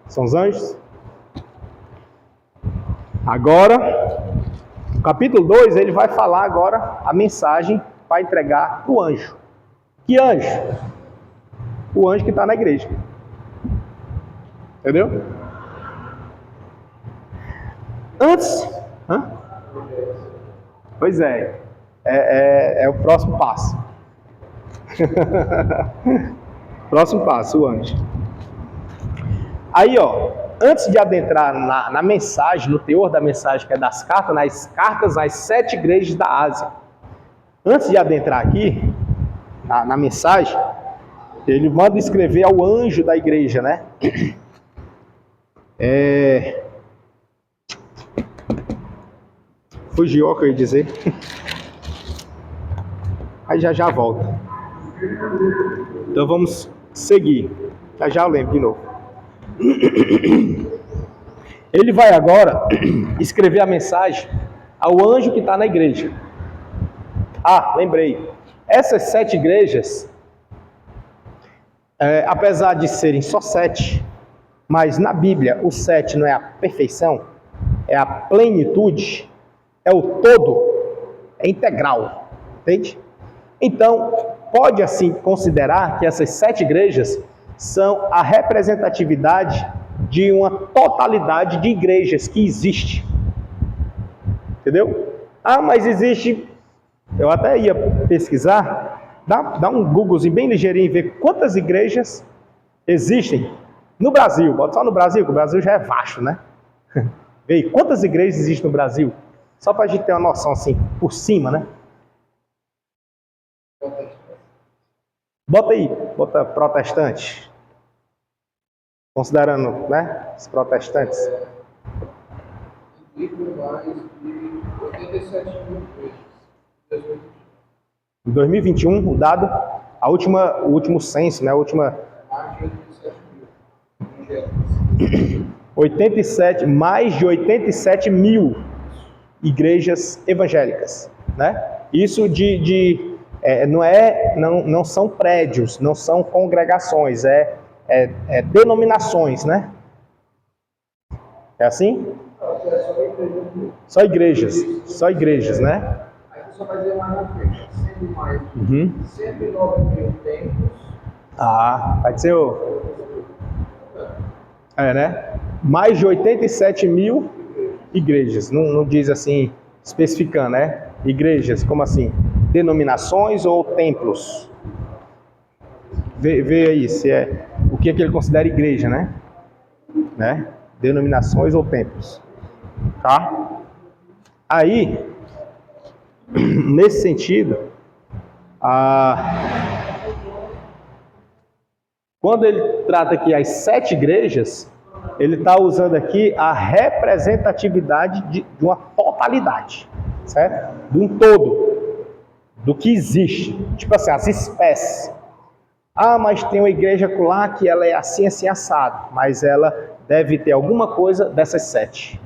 são os anjos? Agora, no capítulo 2, ele vai falar agora a mensagem para entregar para o anjo. Que anjo? O anjo que está na igreja. Entendeu? Antes... Pois é. É o próximo passo. Próximo passo, o anjo. Aí, ó. antes de adentrar na mensagem, no teor da mensagem, que é das cartas às 7 igrejas da Ásia, antes de adentrar aqui, na mensagem, ele manda escrever ao anjo da igreja, né? Fugiu o que eu ia dizer. Aí já volta. Então vamos seguir. Já eu lembro de novo. Ele vai agora escrever a mensagem ao anjo que está na igreja. Lembrei. Essas 7 igrejas, apesar de serem só 7, mas na Bíblia o 7 não é a perfeição, é a plenitude, é o todo, é integral, entende? Então, pode assim considerar que essas 7 igrejas são a representatividade de uma totalidade de igrejas que existe. Entendeu? Mas existe... Eu até ia pesquisar, dá um Googlezinho bem ligeirinho e ver quantas igrejas existem no Brasil. Bota só no Brasil, que o Brasil já é vasto, né? Vê aí, quantas igrejas existem no Brasil? Só para a gente ter uma noção assim, por cima, né? Bota aí, bota protestante. Considerando, né, os protestantes. Mais de 87 mil igrejas. Em 2021, o dado, o último censo, né, a última... Mais de 87 mil igrejas evangélicas, né? Isso não são prédios, não são congregações, denominações, né? É assim? Só igrejas, né? Aí você só vai dizer mais na frente, sendo mais de 109 mil templos. Vai ser né? Mais de 87 mil igrejas, não diz assim, especificando, né? Igrejas, como assim? Denominações ou templos? Vê aí se o que ele considera igreja, né? Denominações ou templos. Tá? Aí, nesse sentido, quando ele trata aqui as 7 igrejas, ele está usando aqui a representatividade de uma totalidade, certo? De um todo, do que existe. Tipo assim, as espécies. Mas tem uma igreja lá que ela é assim, assim, assado, mas ela deve ter alguma coisa dessas 7.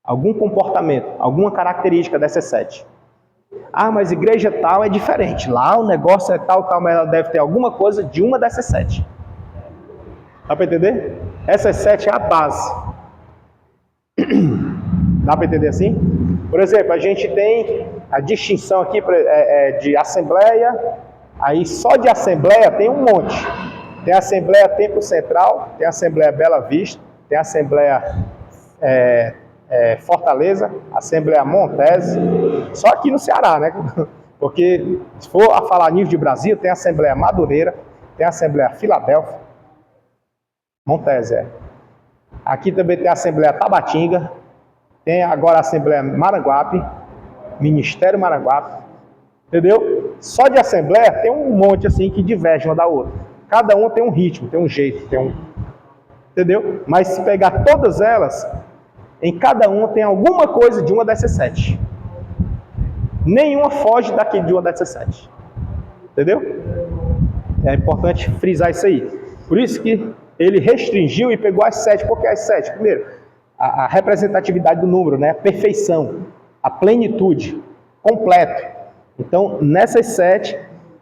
Algum comportamento, alguma característica dessas 7. Mas igreja tal é diferente. Lá o negócio é tal, mas ela deve ter alguma coisa de uma dessas 7. Dá para entender? Essas 7 é a base. Dá para entender assim? Por exemplo, a gente tem a distinção aqui de assembleia. Aí só de assembleia tem um monte. Tem a Assembleia Templo Central, tem a Assembleia Bela Vista, tem a Assembleia Fortaleza, Assembleia Montese, só aqui no Ceará, né? Porque se for a falar nível de Brasil, tem a Assembleia Madureira, tem a Assembleia Filadélfia, Montese, Aqui também tem a Assembleia Tabatinga, tem agora a Assembleia Maranguape, Ministério Maranguape, entendeu? Só de Assembleia tem um monte assim que diverge uma da outra. Cada uma tem um ritmo, tem um jeito, entendeu? Mas se pegar todas elas, em cada uma tem alguma coisa de uma dessas 7. Nenhuma foge daqui de uma dessas 7. Entendeu? É importante frisar isso aí. Por isso que ele restringiu e pegou as 7. Por que as 7? Primeiro, a representatividade do número, né? A perfeição, a plenitude, completo. Então, nessas 7,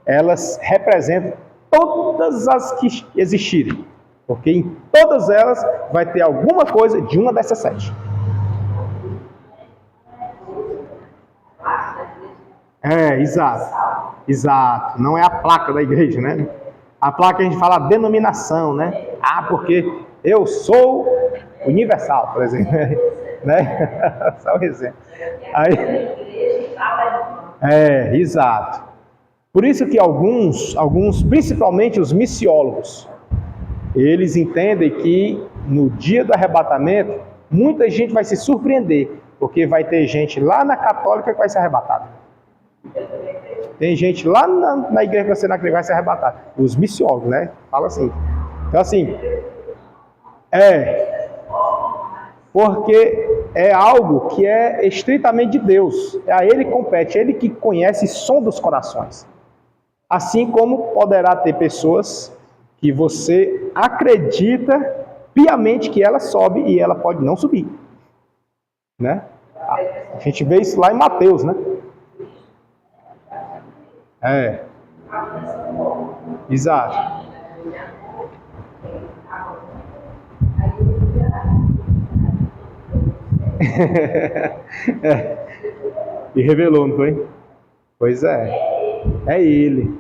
elas representam todas as que existirem. Porque em todas elas vai ter alguma coisa de uma dessas 7. Exato. Não é a placa da igreja, né? A placa a gente fala denominação, né? Porque eu sou universal, por exemplo. Né? Só um exemplo. Exato. Por isso que alguns, principalmente os missiólogos, eles entendem que no dia do arrebatamento, muita gente vai se surpreender, porque vai ter gente lá na católica que vai ser arrebatada. Tem gente lá na igreja que você não acredita que vai ser arrebatada. Os missiólogos, né? Fala assim. Então, assim, porque é algo que é estritamente de Deus. A Ele compete, Ele que conhece e sonda os corações. Assim como poderá ter pessoas que você acredita piamente que ela sobe e ela pode não subir. Né? A gente vê isso lá em Mateus, né? Exato. E revelou, não foi? Pois é. É ele.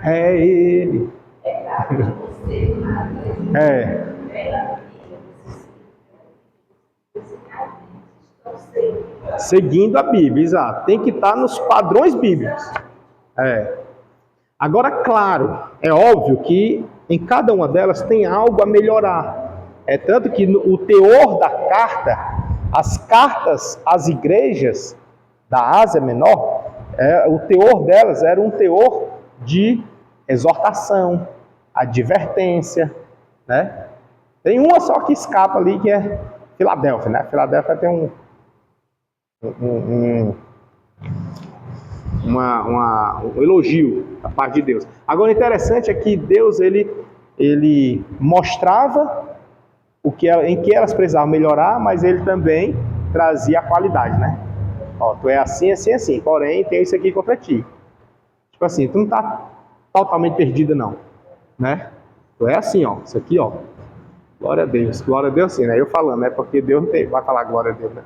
É ele. Seguindo a Bíblia, exato. Tem que estar nos padrões bíblicos. Agora, claro, é óbvio que em cada uma delas tem algo a melhorar. É tanto que o teor da carta, as cartas às igrejas da Ásia Menor, o teor delas era um teor de exortação, advertência, né? Tem uma só que escapa ali, que é Filadélfia, né? Filadélfia tem um elogio da parte de Deus. Agora, o interessante é que Deus, ele mostrava em que elas precisavam melhorar, mas ele também trazia a qualidade, né? Ó, tu é assim, assim, assim, porém tem isso aqui contra ti. Tipo assim, tu não tá totalmente perdida não, né? Tu é assim, ó, isso aqui, ó. Glória a Deus sim, né? Eu falando, né? Porque Deus não vai falar glória a Deus, né?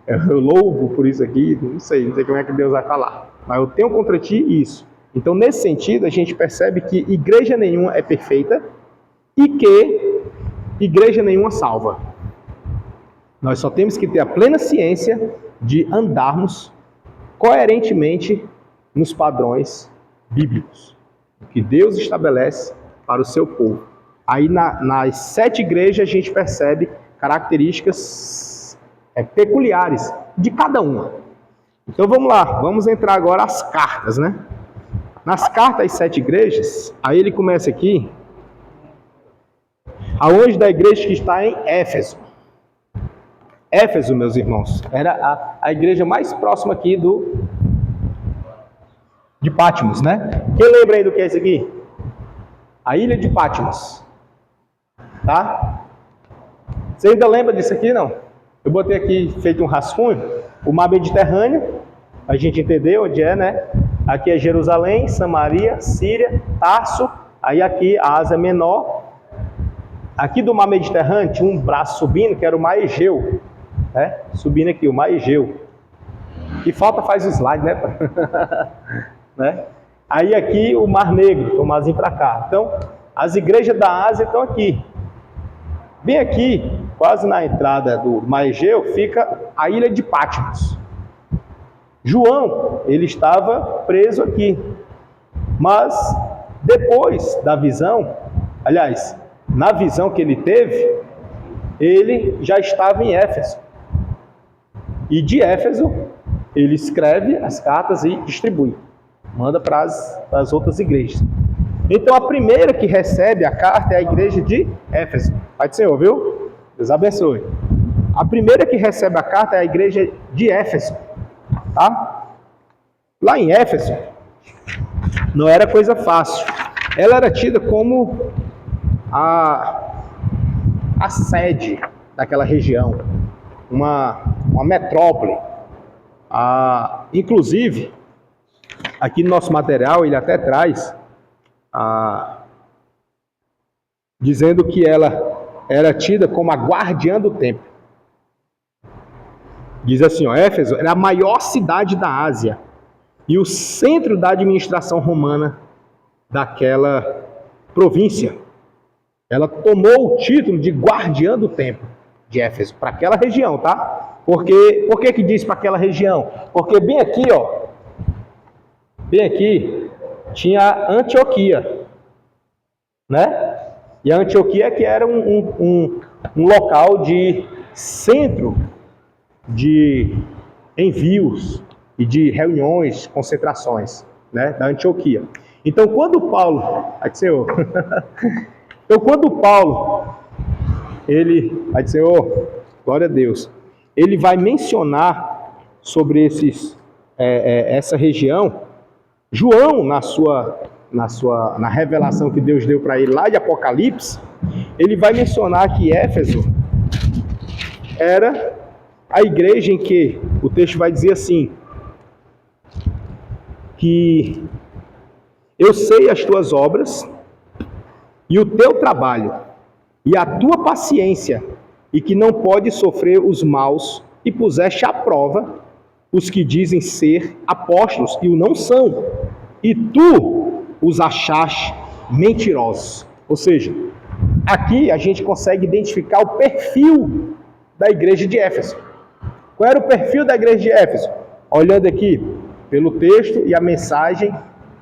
Eu louvo por isso aqui, não sei como é que Deus vai falar. Mas eu tenho contra ti isso. Então, nesse sentido, a gente percebe que igreja nenhuma é perfeita e que igreja nenhuma salva. Nós só temos que ter a plena ciência de andarmos coerentemente nos padrões bíblicos que Deus estabelece para o seu povo. Aí nas 7 igrejas a gente percebe características peculiares de cada uma. Então vamos lá, vamos entrar agora às cartas, né? Nas cartas às 7 igrejas, aí ele começa aqui, aonde da igreja que está em Éfeso. Éfeso, meus irmãos, era a igreja mais próxima aqui de Patmos, né? Quem lembra aí do que é isso aqui? A ilha de Patmos. Tá? Você ainda lembra disso aqui, não? Eu botei aqui, feito um rascunho, o mar Mediterrâneo, a gente entendeu onde é, né? Aqui é Jerusalém, Samaria, Síria, Tarso, aí aqui a Ásia Menor. Aqui do mar Mediterrâneo tinha um braço subindo, que era o mar Egeu, né? Subindo aqui, o mar Egeu. Que falta faz o slide, né? Né? Aí aqui o Mar Negro, o marzinho para cá. Então, as igrejas da Ásia estão aqui. Bem aqui, quase na entrada do Mar Egeu, fica a ilha de Patmos. João, ele estava preso aqui. Mas, depois da visão, aliás, na visão que ele teve, ele já estava em Éfeso. E de Éfeso, ele escreve as cartas e distribui. Manda para as outras igrejas. Então, a primeira que recebe a carta é a igreja de Éfeso. Pai do Senhor, viu? Deus abençoe. A primeira que recebe a carta é a igreja de Éfeso. Tá? Lá em Éfeso, não era coisa fácil. Ela era tida como a sede daquela região. Uma metrópole. Inclusive, aqui no nosso material, ele até traz, dizendo que ela era tida como a guardiã do templo. Diz assim, ó, Éfeso era a maior cidade da Ásia e o centro da administração romana daquela província. Ela tomou o título de guardiã do templo de Éfeso, para aquela região, tá? Por que diz para aquela região? Porque bem aqui, ó, bem aqui, tinha Antioquia. né? E a Antioquia que era um local de centro de envios e de reuniões, concentrações, né, da Antioquia. Então, quando Paulo, Senhor, então quando Paulo, ele, Senhor, glória a Deus, ele vai mencionar sobre essa região, João na revelação que Deus deu para ele lá de Apocalipse, ele vai mencionar que Éfeso era a igreja em que o texto vai dizer assim, que eu sei as tuas obras e o teu trabalho e a tua paciência e que não pode sofrer os maus e puseste à prova os que dizem ser apóstolos e o não são, e tu os achaste mentirosos. Ou seja, aqui a gente consegue identificar o perfil da igreja de Éfeso. Qual era o perfil da igreja de Éfeso? Olhando aqui pelo texto e a mensagem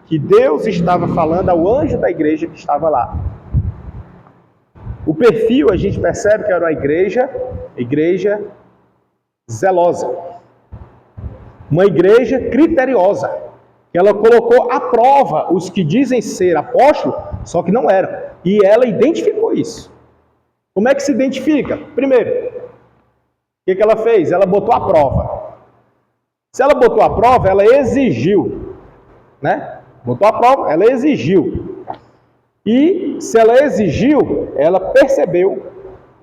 que Deus estava falando ao anjo da igreja que estava lá. O perfil a gente percebe que era uma igreja zelosa. Uma igreja criteriosa, que ela colocou à prova os que dizem ser apóstolos, só que não eram. E ela identificou isso. Como é que se identifica? Primeiro, o que ela fez? Ela botou à prova. Se ela botou à prova, ela exigiu, né? Botou à prova, ela exigiu. E se ela exigiu, ela percebeu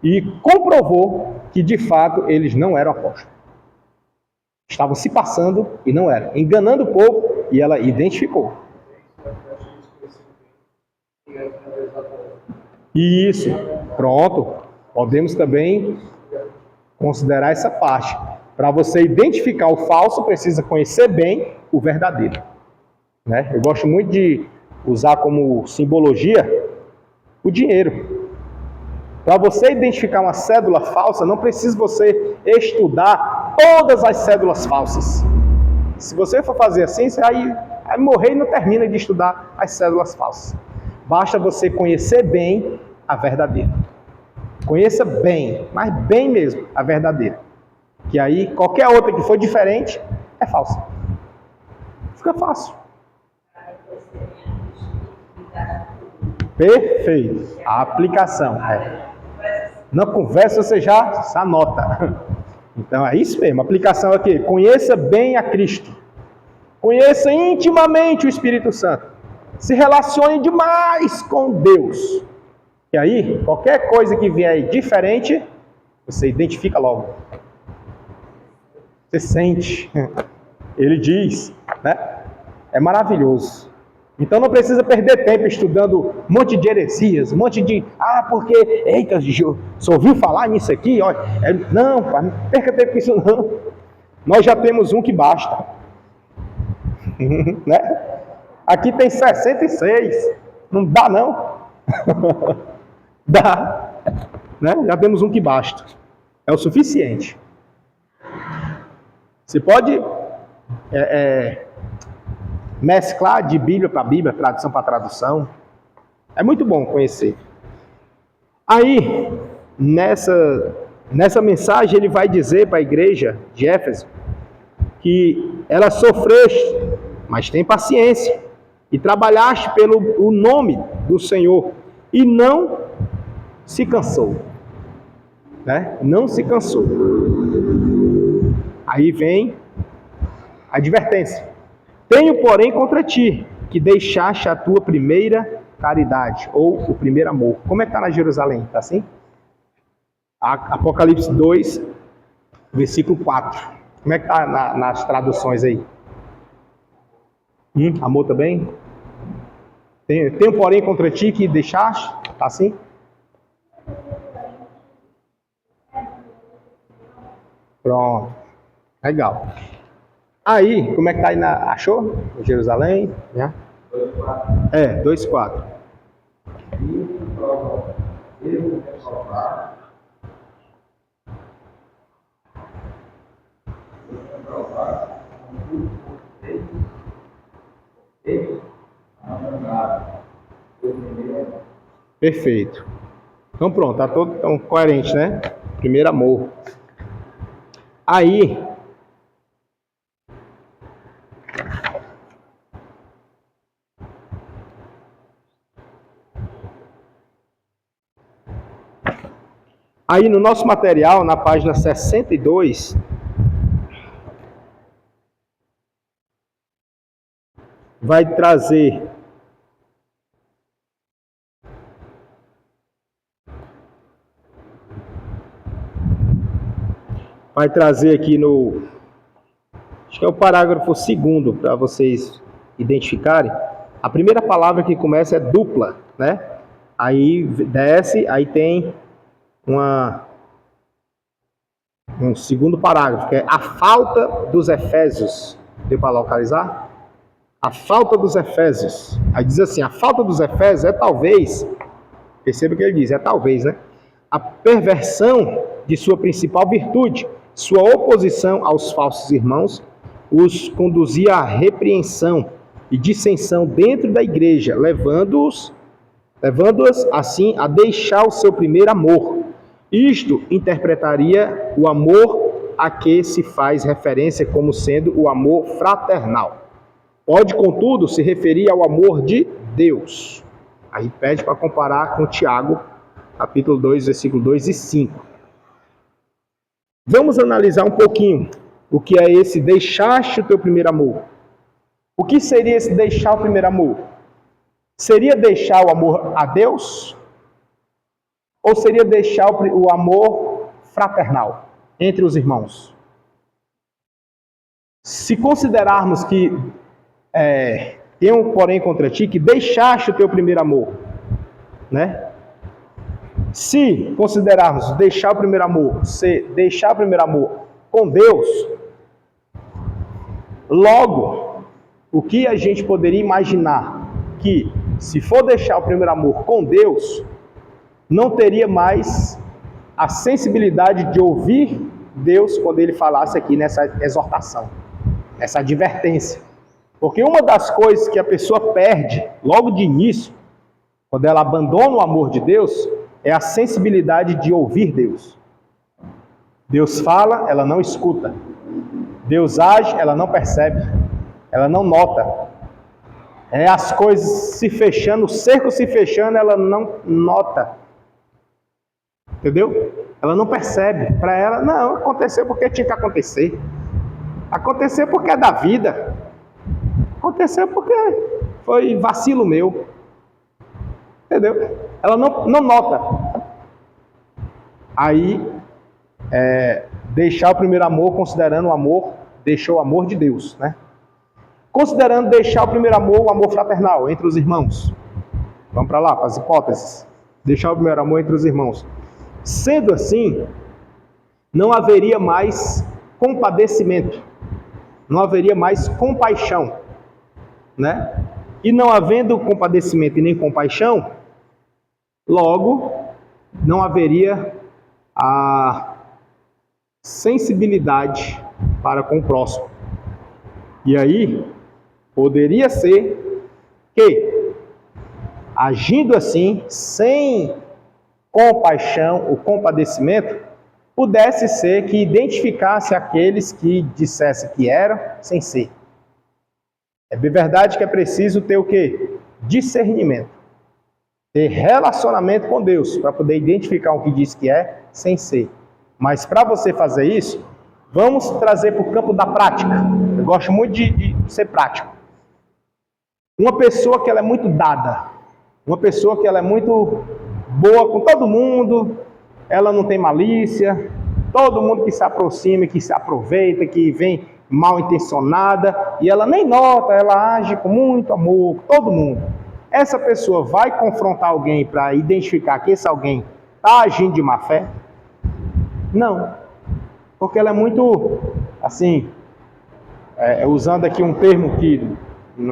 e comprovou que de fato eles não eram apóstolos. Estavam se passando e não eram, enganando o povo, e ela identificou. Isso, pronto. Podemos também considerar essa parte. Para você identificar o falso, precisa conhecer bem o verdadeiro. Né? Eu gosto muito de usar como simbologia o dinheiro. Para você identificar uma cédula falsa, não precisa você estudar todas as cédulas falsas. Se você for fazer assim, você vai morrer e não termina de estudar as cédulas falsas. Basta você conhecer bem a verdadeira. Conheça bem, mas bem mesmo, a verdadeira. Que aí, qualquer outra que for diferente, é falsa. Fica fácil. Perfeito. A aplicação. Na conversa você já anota. Então é isso mesmo. A aplicação aqui. Conheça bem a Cristo. Conheça intimamente o Espírito Santo. Se relacione demais com Deus. E aí, qualquer coisa que vier diferente, você identifica logo. Você sente. Ele diz, né? É maravilhoso. Então não precisa perder tempo estudando um monte de heresias, um monte de... porque... Eita, você ouviu falar nisso aqui? Olha, não, pai, não perca tempo com isso não. Nós já temos um que basta. Né? Aqui tem 66. Não dá não. Dá. Né? Já temos um que basta. É o suficiente. Você pode... mesclar de Bíblia para Bíblia, tradução para tradução. É muito bom conhecer. Aí, nessa mensagem, ele vai dizer para a igreja de Éfeso que ela sofreste, mas tem paciência, e trabalhaste pelo nome do Senhor, e não se cansou. Né? Não se cansou. Aí vem a advertência. Tenho, porém, contra ti, que deixaste a tua primeira caridade, ou o primeiro amor. Como é que está na Jerusalém? Está assim? Apocalipse 2, versículo 4. Como é que está nas traduções aí? Amor também? Tenho, porém, contra ti, que deixaste? Está assim? Pronto. Legal. Aí, como é que tá aí achou? Jerusalém? Né? 2:4. Perfeito. Então pronto, tá todo tão coerente, né? Primeiro amor. Aí no nosso material, na página 62, vai trazer aqui no, acho que é o parágrafo 2º, para vocês identificarem. A primeira palavra que começa é dupla, né? Aí desce, aí tem um segundo parágrafo, que é a falta dos Efésios. Deu para localizar? A falta dos Efésios. Aí diz assim, a falta dos Efésios é talvez, perceba o que ele diz, é talvez, né? A perversão de sua principal virtude, sua oposição aos falsos irmãos, os conduzia à repreensão e dissensão dentro da igreja, levando-as assim a deixar o seu primeiro amor. Isto interpretaria o amor a que se faz referência como sendo o amor fraternal. Pode, contudo, se referir ao amor de Deus. Aí pede para comparar com Tiago, capítulo 2, versículo 2 e 5. Vamos analisar um pouquinho o que é esse deixaste o teu primeiro amor. O que seria esse deixar o primeiro amor? Seria deixar o amor a Deus? Ou seria deixar o amor fraternal entre os irmãos? Se considerarmos que tenho, porém, contra ti, que deixaste o teu primeiro amor, né? Se considerarmos deixar o primeiro amor, deixar o primeiro amor com Deus, logo, o que a gente poderia imaginar que, se for deixar o primeiro amor com Deus, não teria mais a sensibilidade de ouvir Deus quando ele falasse aqui nessa exortação, essa advertência. Porque uma das coisas que a pessoa perde logo de início, quando ela abandona o amor de Deus, é a sensibilidade de ouvir Deus. Deus fala, ela não escuta. Deus age, ela não percebe. Ela não nota. As coisas se fechando, o cerco se fechando, ela não nota. Entendeu? Ela não percebe. Para ela, não, aconteceu porque tinha que acontecer. Aconteceu porque é da vida. Aconteceu porque foi vacilo meu. Entendeu? Ela não nota. Aí, deixar o primeiro amor, considerando o amor, deixou o amor de Deus, né? Considerando deixar o primeiro amor, o amor fraternal entre os irmãos. Vamos para lá, para as hipóteses. Deixar o primeiro amor entre os irmãos. Sendo assim, não haveria mais compadecimento. Não haveria mais compaixão, né? E não havendo compadecimento e nem compaixão, logo, não haveria a sensibilidade para com o próximo. E aí, poderia ser que, agindo assim, sem compaixão ou compadecimento, pudesse ser que identificasse aqueles que dissesse que eram, sem ser. É bem verdade que é preciso ter o quê? Discernimento. Ter relacionamento com Deus, para poder identificar o que diz que é, sem ser. Mas para você fazer isso, vamos trazer para o campo da prática. Eu gosto muito de ser prático. Uma pessoa que ela é muito dada, uma pessoa que ela é muito boa com todo mundo, ela não tem malícia, todo mundo que se aproxima, que se aproveita, que vem mal intencionada, e ela nem nota, ela age com muito amor, com todo mundo. Essa pessoa vai confrontar alguém para identificar que esse alguém está agindo de má fé? Não. Porque ela é muito, assim, usando aqui um termo que